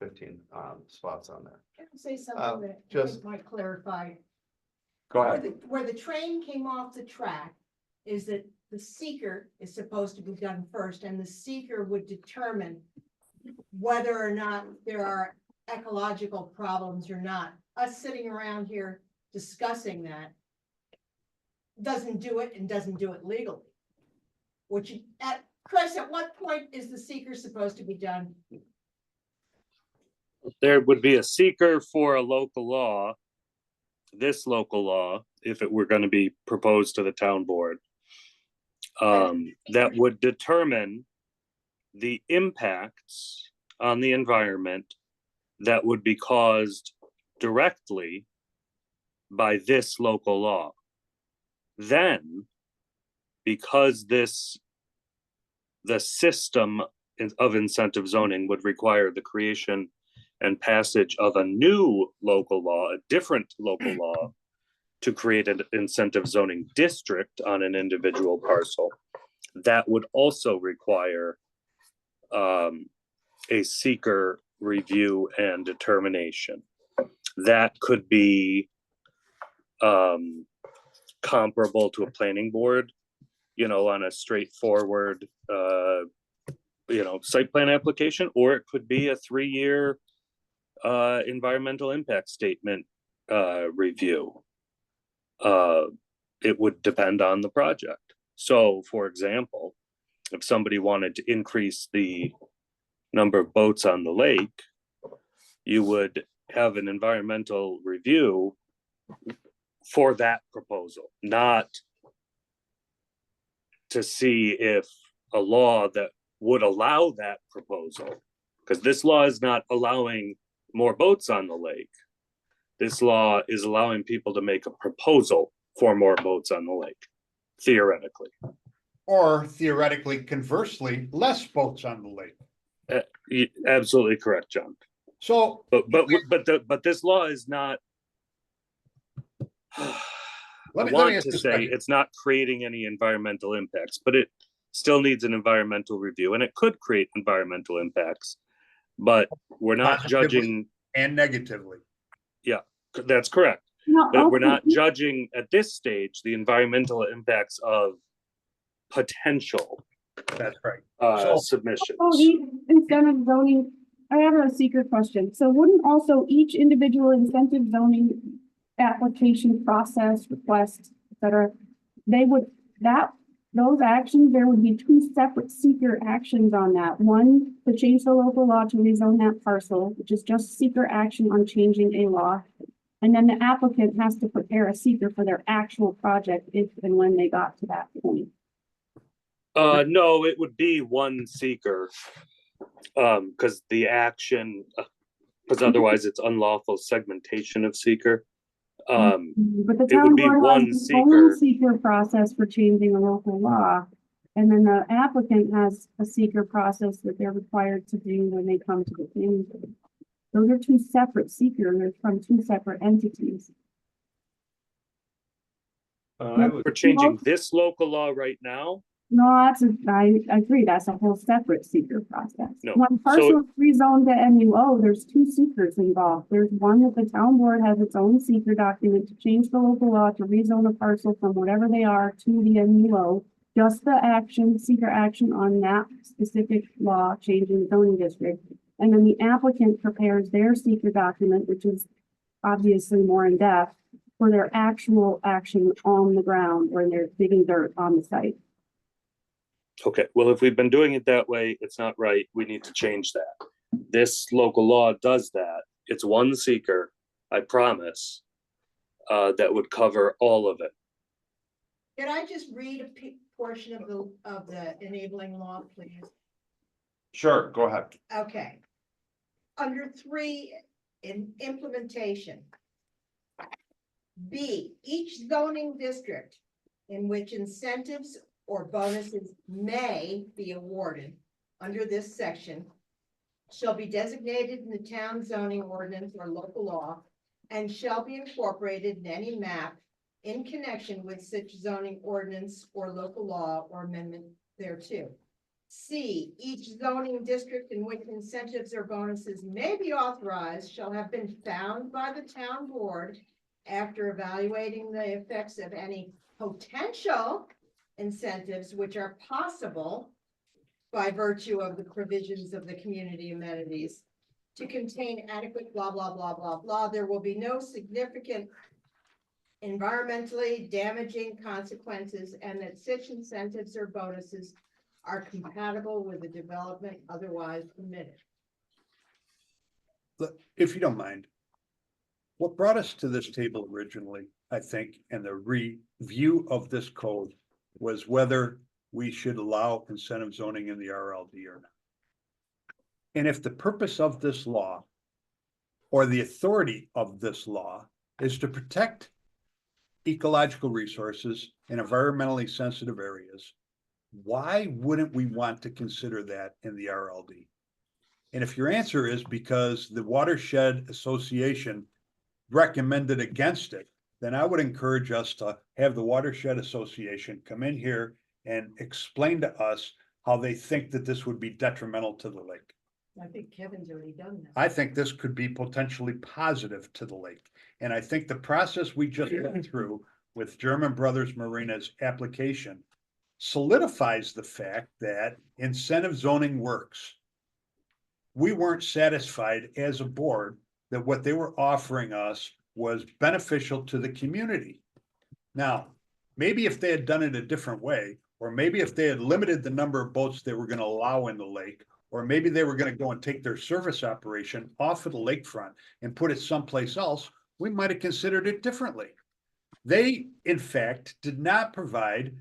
15 spots on there. Can I say something that I just- think might clarify? Go Where ahead. where the train came off the track is that the seeker is supposed to be done first, and the seeker would determine whether or not there are ecological problems or not. Us sitting around here discussing that doesn't do it and doesn't do it legally. Chris, at what point is the seeker supposed to be done? There would be a seeker for a local law, this local law, if it were going to be proposed to the town board, that would determine the impacts on the environment that would be caused directly by this local law. Then, because the system of incentive zoning would require the creation and passage of a new local law, a different local law, to create an incentive zoning district on an individual parcel, that would also require a seeker review and determination. That could be comparable to a planning board, on a straightforward, site plan application, or it could be a 3-year environmental impact statement review. It would depend on the project. So, for example, if somebody wanted to increase the number of boats on the lake, you would have an environmental review for that proposal, not to see if a law that would allow that proposal, because this law is not allowing more boats on the lake. This law is allowing people to make a proposal for more boats on the lake. theoretically. Or theoretically, conversely, less boats on the lake. Absolutely correct, John. So But this law is not. I let me want ask to this say question. it's not creating any environmental impacts, but it still needs an environmental review, and it could create environmental impacts. But we're not Positively judging. and negatively. Yeah, that's correct. No, But we're also, not judging at this stage the environmental impacts of potential That's right. submissions. instead of zoning, I have a secret question. So wouldn't also each individual incentive zoning application process, request, et cetera, those actions, there would be two separate seeker actions on that. One, to change the local law to rezone that parcel, which is just seeker action on changing a law. And then the applicant has to prepare a seeker for their actual project if and when they got to that point. No, it would be one seeker. Because the action, because otherwise it's unlawful segmentation of seeker. But the it town would be board one has its own seeker. seeker process for changing a local law. And then the applicant has a seeker process that they're required to do when they come to the planning board. Those are two separate seekers, they're from two separate entities. We're changing this local law right now. No, I agree, that's a whole separate seeker process. No, When parcel is rezoned to MUO, there's two seekers involved. There's one that the town board has its own seeker document to change the local law to rezone a parcel from whatever they are to the MUO. Just the action, seeker action on that specific law, changing the zoning district. And then the applicant prepares their seeker document, which is obviously more in depth, for their actual action on the ground when they're digging dirt on the site. Okay, well, if we've been doing it that way, it's not right. We need to change that. This local law does that. It's one seeker, I promise, that would cover all of it. Can I just read a portion of the enabling law, please? Sure, go ahead. Okay. Under 3, in implementation. B, each zoning district in which incentives or bonuses may be awarded under this section shall be designated in the town zoning ordinance or local law and shall be incorporated in any map in connection with such zoning ordinance or local law or amendment thereto. C, each zoning district in which incentives or bonuses may be authorized shall have been found by the town board after evaluating the effects of any potential incentives which are possible by virtue of the provisions of the community amenities to contain adequate blah, blah, blah, blah, blah. There will be no significant environmentally damaging consequences and that such incentives or bonuses are compatible with the development otherwise permitted. Look, if you don't mind, what brought us to this table originally, I think, and the review of this code was whether we should allow incentive zoning in the RLD or not. And if the purpose of this law or the authority of this law is to protect ecological resources in environmentally sensitive areas, why wouldn't we want to consider that in the RLD? And if your answer is because the Watershed Association recommended against it, then I would encourage us to have the Watershed Association come in here and explain to us how they think that this would be detrimental to the lake. I think Kevin's already done that. I think this could be potentially positive to the lake. And I think the process we just went through with German Brothers Marina's application solidifies the fact that incentive zoning works. We weren't satisfied as a board that what they were offering us was beneficial to the community. Now, maybe if they had done it a different way, or maybe if they had limited the number of boats they were going to allow in the lake, or maybe they were going to go and take their service operation off of the lakefront and put it someplace else, we might have considered it differently. They, in fact, did not provide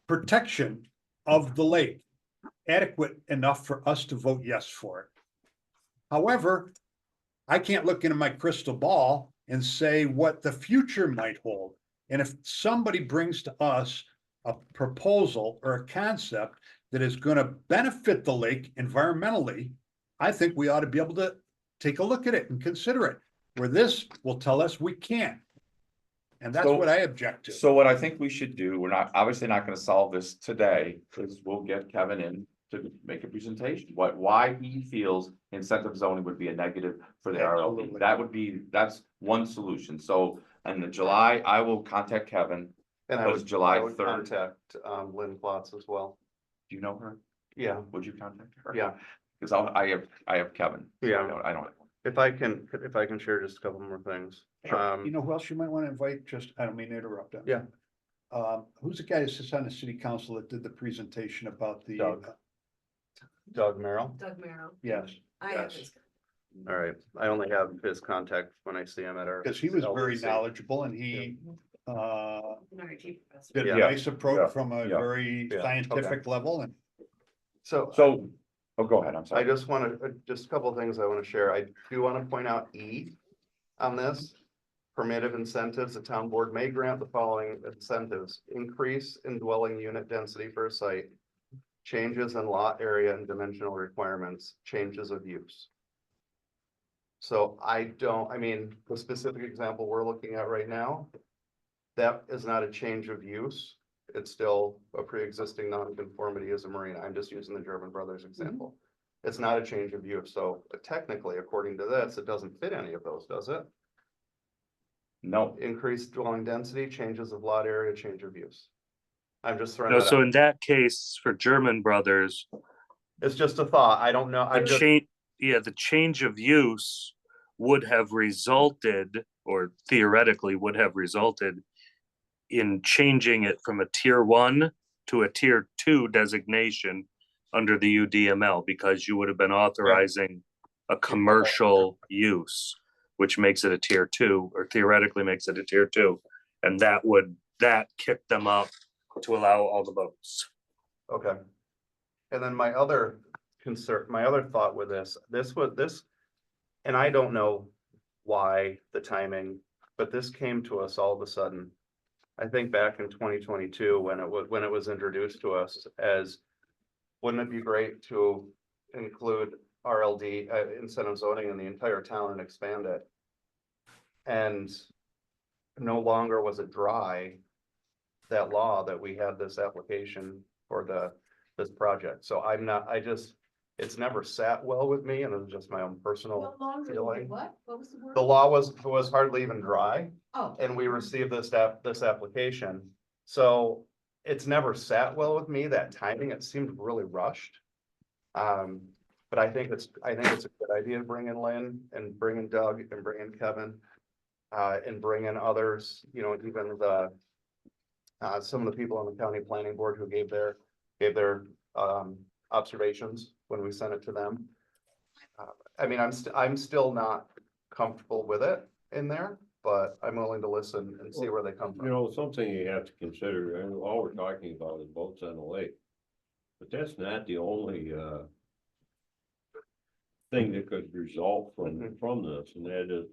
protection of the lake adequate enough for us to vote yes for it. However, I can't look into my crystal ball and say what the future might hold. And if somebody brings to us a proposal or a concept that is gonna benefit the lake environmentally, I think we ought to be able to take a look at it and consider it, where this will tell us we can't. And that's So- what I object to. So what I think we should do, we're not, obviously not gonna solve this today, because we'll get Kevin in to make a presentation. Why he feels incentive zoning would be a negative for the RLD. Absolutely. That would be, that's one solution. So in the July, I will contact Kevin. And I That was would, July I would 3rd. contact, Lynn Klotz as well. Do you know her? Yeah, Would you contact her? yeah, Because I have Kevin. Yeah. I don't. if I can share just a couple more things. You know who else you might want to invite? Just, I don't mean to interrupt. Yeah. Who's the guy that sits on the city council that did the presentation about the? Doug Merrill, Doug Merrill. Yes, I have yes. his. all right, I only have his contact when I see him at our. Because he was very LDC. knowledgeable and he, An RIT professor. did a Yeah. nice approach Yeah. from a Yeah. very Yeah. scientific level and. So Oh, go ahead, I'm I sorry. just want to, just a couple of things I want to share. I do want to point out E on this. Permitted incentives, the town board may grant the following incentives: increase in dwelling unit density for a site, changes in lot area and dimensional requirements, changes of use. So I mean, the specific example we're looking at right now, that is not a change of use. It's still a pre-existing non-conformity as a marina. I'm just using the German Brothers example. It's not a change of use, so technically, according to this, it doesn't fit any of those, does it? No, Increased dwelling density, changes of lot area, change of use. I'm just throwing No, that so out. in that case, for German Brothers, It's just a thought. I don't know. the the change of use would have resulted, or theoretically would have resulted in changing it from a tier 1 to a tier 2 designation under the UDML, because you would have been authorizing a commercial use, which makes it a tier 2, or theoretically makes it a tier 2. And that kicked them up to allow all the boats. Okay. And then my other concern, my other thought with this, and I don't know why the timing, but this came to us all of a sudden. I think back in 2022, when it was introduced to us as, wouldn't it be great to include RLD incentive zoning in the entire town and expand it? And no longer was it dry, that law, that we had this application for this project. So it's never sat well with me, and it was just my own personal What longer, feeling. what was the word? The law was hardly even dry, Oh. and we received this application. So it's never sat well with me, that timing. It seemed really rushed. But I think it's a good idea to bring in Lynn and bring in Doug and bring in Kevin. And bring in others, even some of the people on the county planning board who gave their observations when we sent it to them. I mean, I'm still not comfortable with it in there, but I'm willing to listen and see where they come You from. know, something you have to consider, and all we're talking about is boats on the lake. But that's not the only thing that could result from this, and that is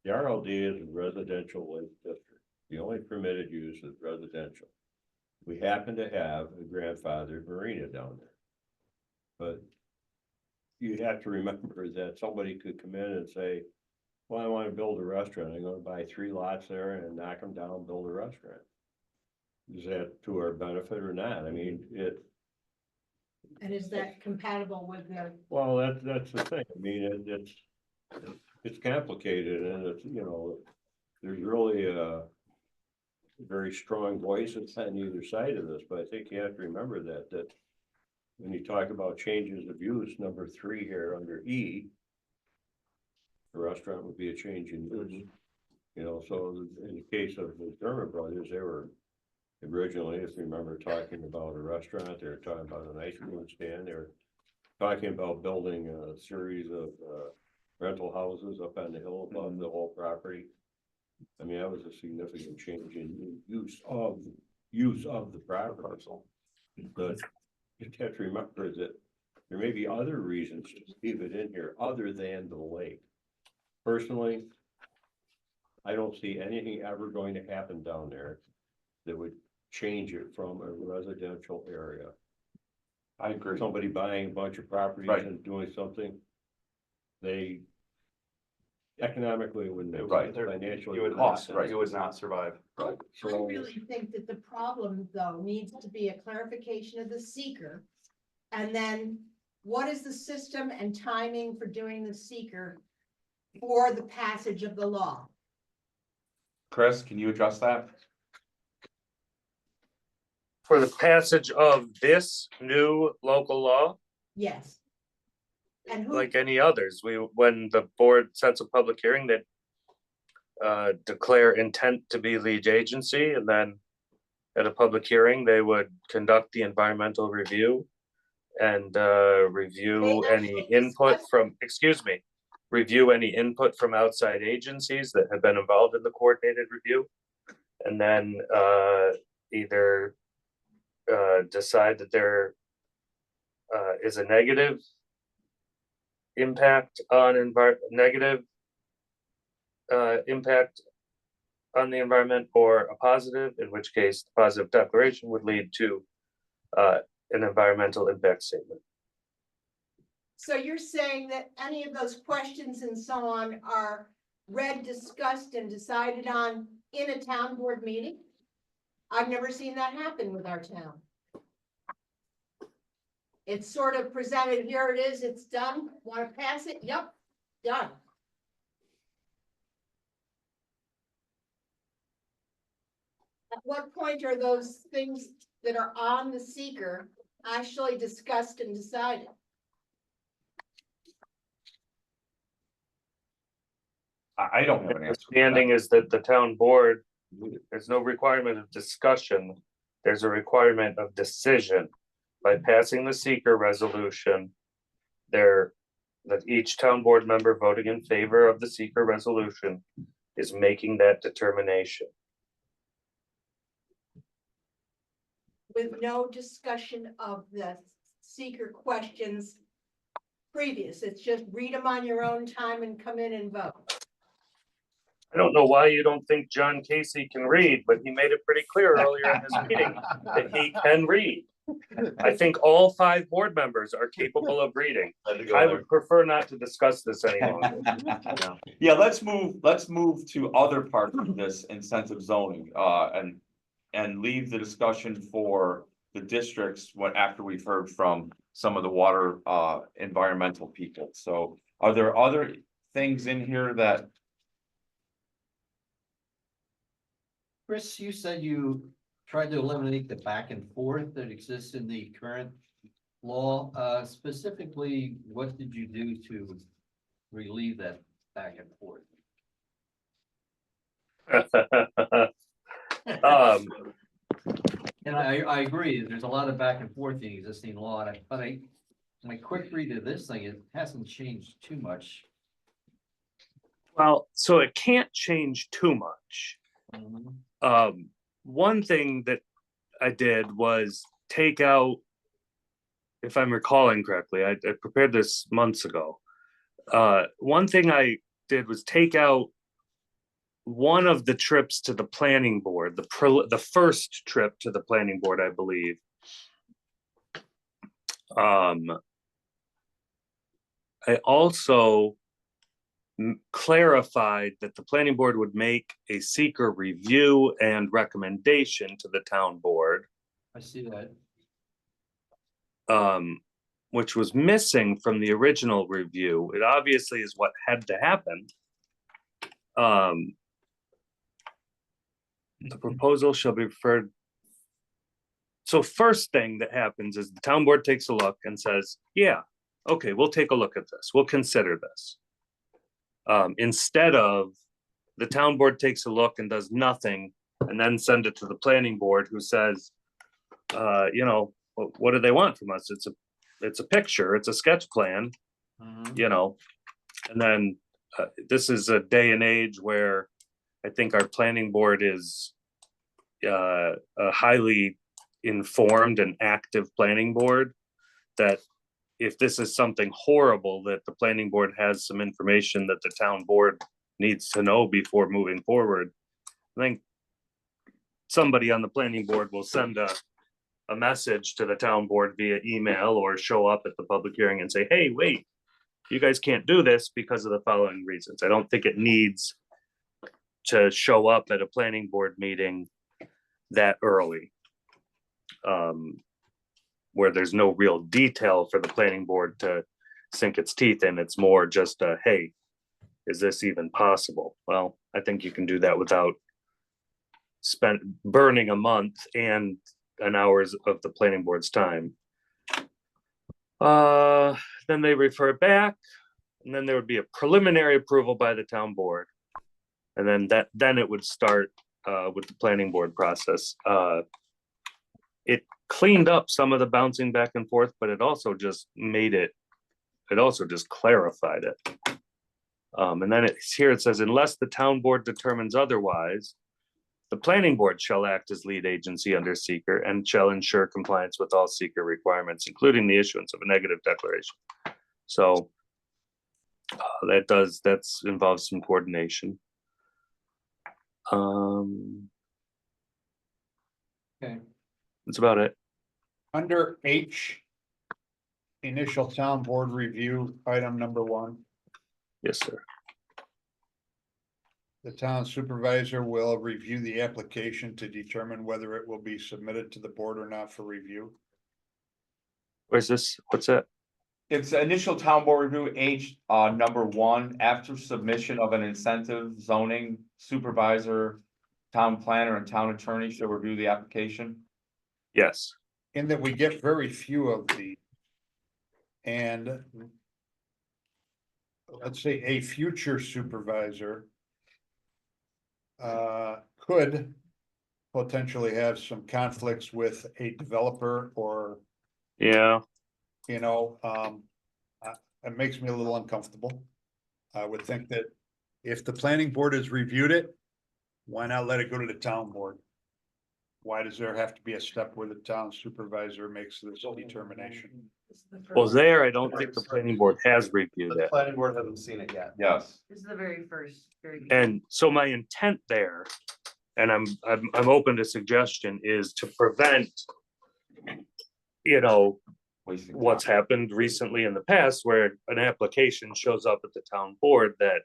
the RLD is a residential lake district. The only permitted use is residential. We happen to have a grandfathered marina down there. But you have to remember that somebody could come in and say, well, I want to build a restaurant. I'm going to buy 3 lots there and knock them down and build a restaurant. Is that to our benefit or not? I mean, And is that compatible with the, well, that's the thing. I mean, it's complicated, and there's really a very strong voices on either side of this, but I think you have to remember that when you talk about changes of use, number 3 here under E, the restaurant would be a change in use. So in the case of the German Brothers, they were originally, if you remember, talking about a restaurant. They were talking about an ice cream stand. They were talking about building a series of rental houses up on the hill above the whole property. I mean, that was a significant change in use of the property parcel. But you have to remember that there may be other reasons to leave it in here other than the lake. Personally, I don't see anything ever going to happen down there that would change it from a residential area. I agree. Somebody buying a bunch of properties Right. and doing something, they economically wouldn't. make Right. sense, financially. You would wouldn't not, make sense. right. you would not survive. Right. I really think that the problem, though, needs to be a clarification of the seeker. And then what is the system and timing for doing the seeker for the passage of the law? Chris, can you address that? For the passage of this new local law, Yes. And who, like any others, when the board sets a public hearing, that declare intent to be lead agency, and then at a public hearing, they would conduct the environmental review and review They any actually input discuss- from, excuse me, review any input from outside agencies that have been involved in the coordinated review. And then either decide that there is a negative impact on negative impact on the environment, or a positive, in which case the positive declaration would lead to an environmental impact statement. so you're saying that any of those questions and so on are read, discussed, and decided on in a town board meeting? I've never seen that happen with our town. It's sort of presented, here it is, it's done, want to pass it? Yep, done. At what point are those things that are on the seeker actually discussed and decided? I don't have an answer. for that. Understanding is that the town board, there's no requirement of discussion. There's a requirement of decision. By passing the seeker resolution, that each town board member voting in favor of the seeker resolution is making that determination. With no discussion of the seeker questions previous, it's just read them on your own time and come in and vote. I don't know why you don't think John Casey can read, but he made it pretty clear earlier in this meeting that he can read. I think all 5 board members are capable of reading. I would prefer not to discuss this any longer. Yeah, let's move to other parts of this incentive zoning, and leave the discussion for the districts after we've heard from some of the water, environmental people. So are there other things in here that? Chris, you said you tried to eliminate the back and forth that exists in the current law. Specifically, what did you do to relieve that back and forth? And I agree, there's a lot of back and forth in the existing law, but my quick read of this thing, it hasn't changed too much. Well, so it can't change too much. One thing that I did was take out, if I'm recalling correctly, I prepared this months ago. One thing I did was take out one of the trips to the planning board, the first trip to the planning board, I believe. I also clarified that the planning board would make a seeker review and recommendation to the town board. I see that. Which was missing from the original review. It obviously is what had to happen. The proposal shall be referred. So first thing that happens is the town board takes a look and says, yeah, okay, we'll take a look at this. We'll consider this. Instead of the town board takes a look and does nothing and then send it to the planning board who says, you know, what do they want from us? It's a picture, it's a sketch plan, you know, and then this is a day and age where I think our planning board is a highly informed and active planning board, that if this is something horrible, that the planning board has some information that the town board needs to know before moving forward. I think somebody on the planning board will send a message to the town board via email or show up at the public hearing and say, hey, wait, you guys can't do this because of the following reasons. I don't think it needs to show up at a planning board meeting that early. Where there's no real detail for the planning board to sink its teeth in. It's more just a, hey, is this even possible? Well, I think you can do that without burning a month and an hours of the planning board's time. Then they refer it back, and then there would be a preliminary approval by the town board. And then it would start with the planning board process. It cleaned up some of the bouncing back and forth, but it also just clarified it. And then here it says, unless the town board determines otherwise, the planning board shall act as lead agency under seeker and shall ensure compliance with all seeker requirements, including the issuance of a negative declaration. So that involves some coordination. Okay. That's about it. Under H, initial town board review, item number 1. Yes, sir. The town supervisor will review the application to determine whether it will be submitted to the board or not for review. Where's this? What's that? It's initial town board review, H, number 1, after submission of an incentive zoning supervisor, town planner and town attorney shall review the application. Yes. In that we get very few of these. And let's say a future supervisor could potentially have some conflicts with a developer or, Yeah. you know, it makes me a little uncomfortable. I would think that if the planning board has reviewed it, why not let it go to the town board? Why does there have to be a step where the town supervisor makes this determination? Well, there, I don't think the planning board has reviewed The it. planning board hasn't seen it yet. Yes. This is the very first, very. And so my intent there, and I'm open to suggestion, is to prevent, you know, Wasting what's time. happened recently in the past where an application shows up at the town board that,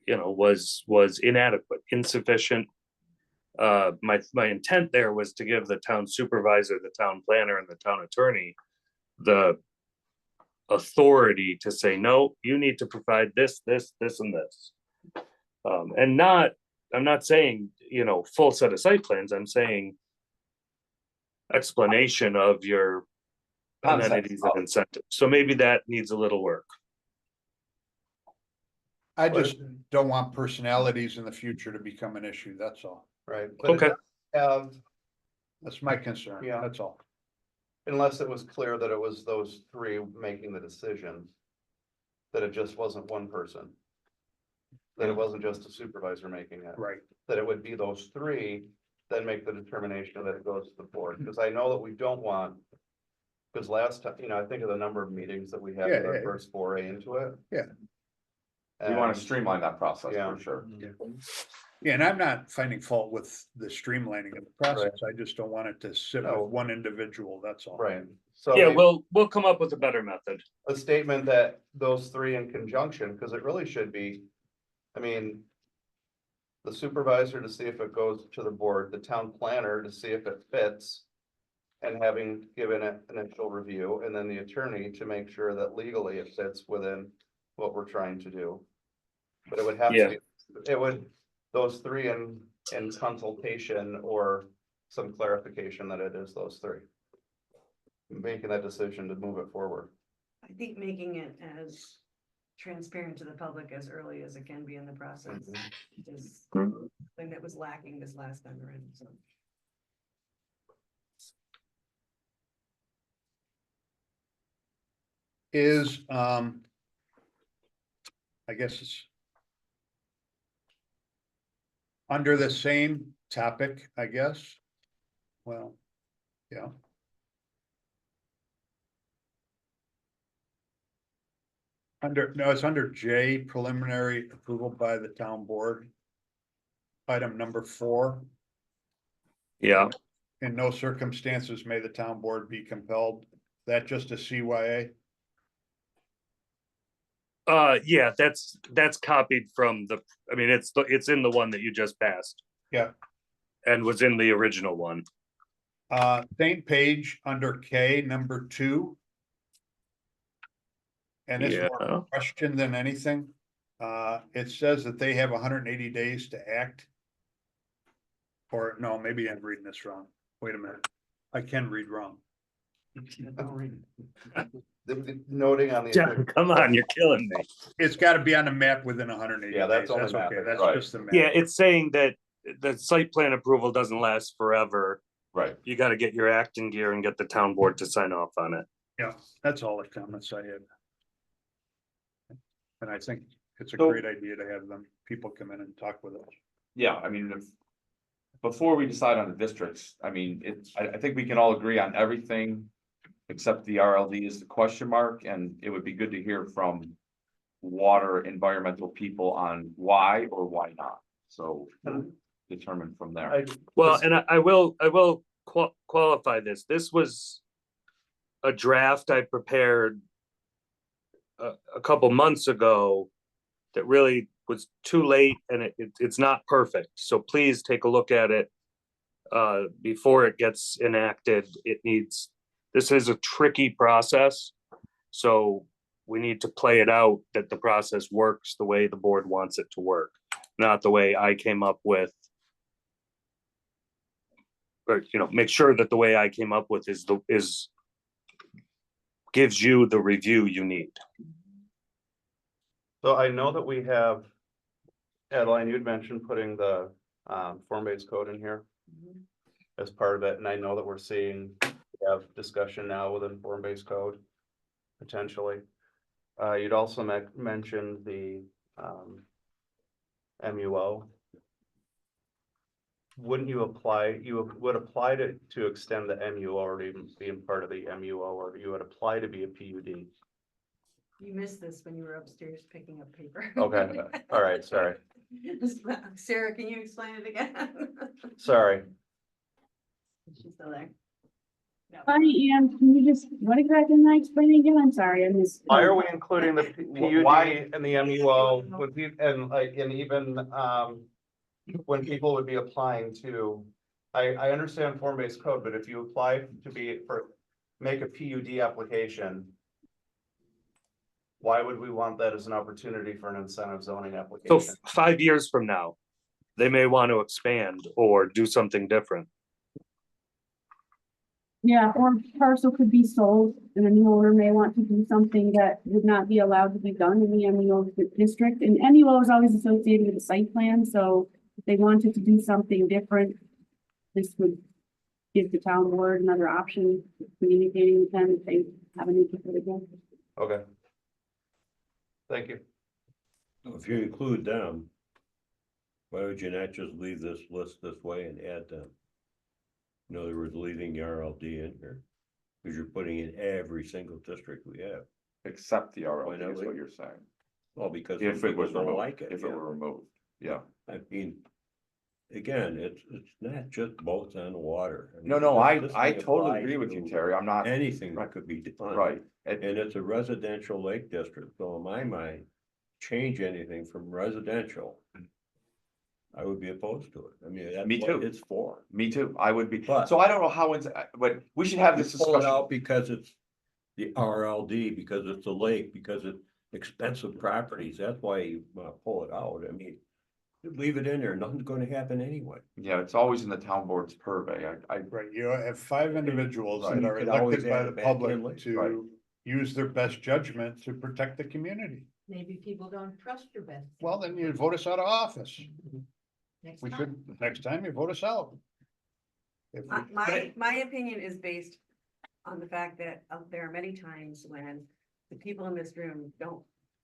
you know, was inadequate, insufficient. My intent there was to give the town supervisor, the town planner, and the town attorney the authority to say, no, you need to provide this, this, and this. And I'm not saying, you know, full set of site plans. I'm saying explanation of your amenities and incentives. So maybe that needs a little work. I just don't want personalities in the future to become an issue, that's all. Right. But it Okay. does have, That's my concern, Yeah. that's all. unless it was clear that it was those 3 making the decision. That it just wasn't one person. That it wasn't just a supervisor making it. Right. That it would be those 3, then make the determination that it goes to the board, because I know that we don't want. Because last time, you know, I think of the number of meetings that we had in Yeah, our yeah. first foray into it. Yeah. We want And- to streamline that process Yeah. for sure. Yeah, and I'm not finding fault with the streamlining of the process, I just don't want it to sit No. with one individual, that's all. Right, so. Yeah, maybe we'll come up with a better method. a statement that those 3 in conjunction, because it really should be, I mean. The supervisor to see if it goes to the board, the town planner to see if it fits. And having given it initial review, and then the attorney to make sure that legally it fits within what we're trying to do. But it would have to be, those 3 in consultation or some clarification that it is those 3. Making that decision to move it forward. I think making it as transparent to the public as early as it can be in the process is something that was lacking this last time around, so. Is, I guess it's. Under the same topic, I guess. Well, yeah. It's under J, preliminary approval by the town board. Item number 4, Yeah, in no circumstances may the town board be compelled, that just a CYA? yeah, that's copied from the, I mean, it's in the one that you just passed. Yeah. And was in the original one. Same page under K, number 2. And it's more Yeah, question than anything. It says that they have 180 days to act. Or no, maybe I'm reading this wrong. Wait a minute. I can read wrong. Noting on the. John, come on, you're killing me. It's gotta be on the map within 180 Yeah, that's days. on the That's map, okay. That's right. just the map. Yeah, it's saying that the site plan approval doesn't last forever. Right. You gotta get your act in gear and get the town board to sign off on it. Yeah, that's all the comments I had. And I think it's a So- great idea to have them, people come in and talk with us. Yeah, I mean, if. Before we decide on the districts, I mean, I think we can all agree on everything. Except the RLD is the question mark, and it would be good to hear from. Water environmental people on why or why not, so determine from there. Well, and I will qualify this. This was a draft I prepared a couple months ago that really was too late, and it's not perfect. So please take a look at it before it gets enacted. This is a tricky process, so we need to play it out that the process works the way the board wants it to work, not the way I came up with. Or, make sure that the way I came up with is gives you the review you need. So I know that we have, Adeline, you'd mentioned putting the form-based code in here as part of it, and I know that we have discussion now within form-based code, potentially. You'd also mentioned the MUO. Wouldn't you would apply to extend the MUO or even being part of the MUO, or you would apply to be a PUD? You missed this when you were upstairs picking up paper. Okay, all right, sorry. Sarah, can you explain it again? Sorry. She's still there. No. I am, can you just, what exactly am I explaining again? I'm sorry, I missed. Why are we including the PUD Why- and the MUO with and even when people would be applying to, I understand form-based code, but if you apply to make a PUD application, why would we want that as an opportunity for an incentive zoning So application? 5 years from now, they may want to expand or do something different. Yeah, or parcel could be sold and a new owner may want to do something that would not be allowed to be done in the MUO district. And MUO is always associated with the site plan, so if they wanted to do something different, this would give the town board another option, of communicating with them if they have a need to put it again. Okay. Thank you. If you include them, why would you not just leave this list this way and add them? In other words, leaving the RLD in here, because you're putting in every single district we have. Except the Why RLD not is leave- what you're saying, Well, because if some it was people don't removed, like it. if it yeah. were removed, yeah. I mean, again, it's not just boats on the water. I mean, No, this I thing totally applies agree with you, to Terry, I'm not, Anything that could be done. right, And it's a residential lake district, so in my mind, change anything from residential. I would be opposed to it. I mean, that's Me what too. it's for. me too, I would be, But- so I don't know how, but we should have You this pull it discussion. out because it's the RLD, because it's a lake, because it's expensive properties. That's why you pull it out. I mean, you leave it in there, nothing's gonna happen anyway. Yeah, it's always in the town board's purvey, Right, you have 5 individuals Right. that You are could always elected by add the it back in public later. Right. to use their best judgment to protect the community. Maybe people don't trust your best. Well, then you vote us out of office. Next We time. should, next time you vote us out. If we- My opinion is based on the fact that there are many times when the people in this room don't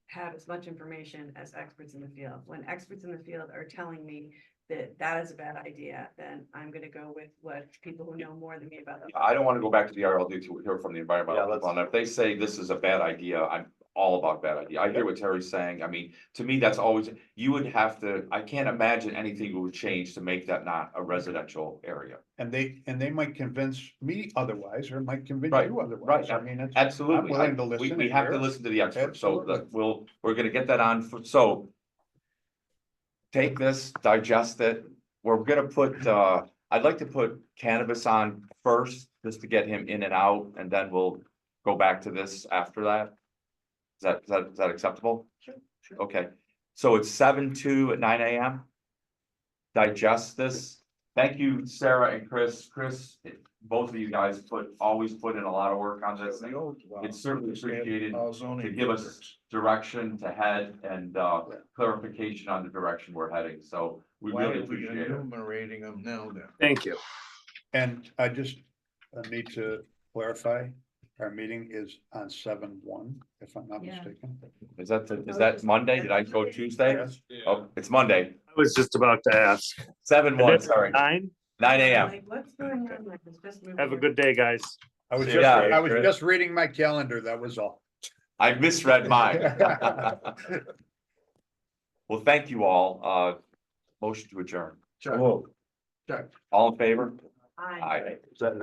have as much information as experts in the field. When experts in the field are telling me that that is a bad idea, then I'm gonna go with what people who know more than me about that. I don't wanna go back to the RLD to hear from the environmental Yeah, people, and if they say this is a bad idea, all about bad idea. I hear what Terry's saying. I mean, to me, that's always, you would have to, I can't imagine anything would change to make that not a residential area. And they might convince me otherwise, or might convince Right, you otherwise. right, I mean, it's. Absolutely. I'm willing to We listen we and have to hear. listen to the experts, so Absolutely. we're gonna get that on, so. Take this, digest it. We're gonna put, I'd like to put cannabis on first, just to get him in and out, and then we'll go back to this after that. Is that acceptable? Sure. Okay, so it's 7:02 at 9 AM. Digest this. Thank you, Sarah and Chris. Chris, both of you guys always put in a lot of work on this. It's certainly appreciated to give us direction to head and clarification on the direction we're heading. So we Why really are we appreciate it. enumerating them now then? Thank you. And I just need to clarify, our meeting is on 7/1, if I'm not Yeah. mistaken. Is that Monday? Did I go Tuesday? Yes. Oh, it's Monday. I was just about to ask. 7/1, sorry, 9? 9 AM. Like, what's going on? Like, it's just moving Have a around. good day, guys. I was See just, ya, I was Chris. just reading my calendar, that was all. I misread mine. Well, thank you all. Motion to adjourn. Chuck. All in favor? Aye. Aye. Is that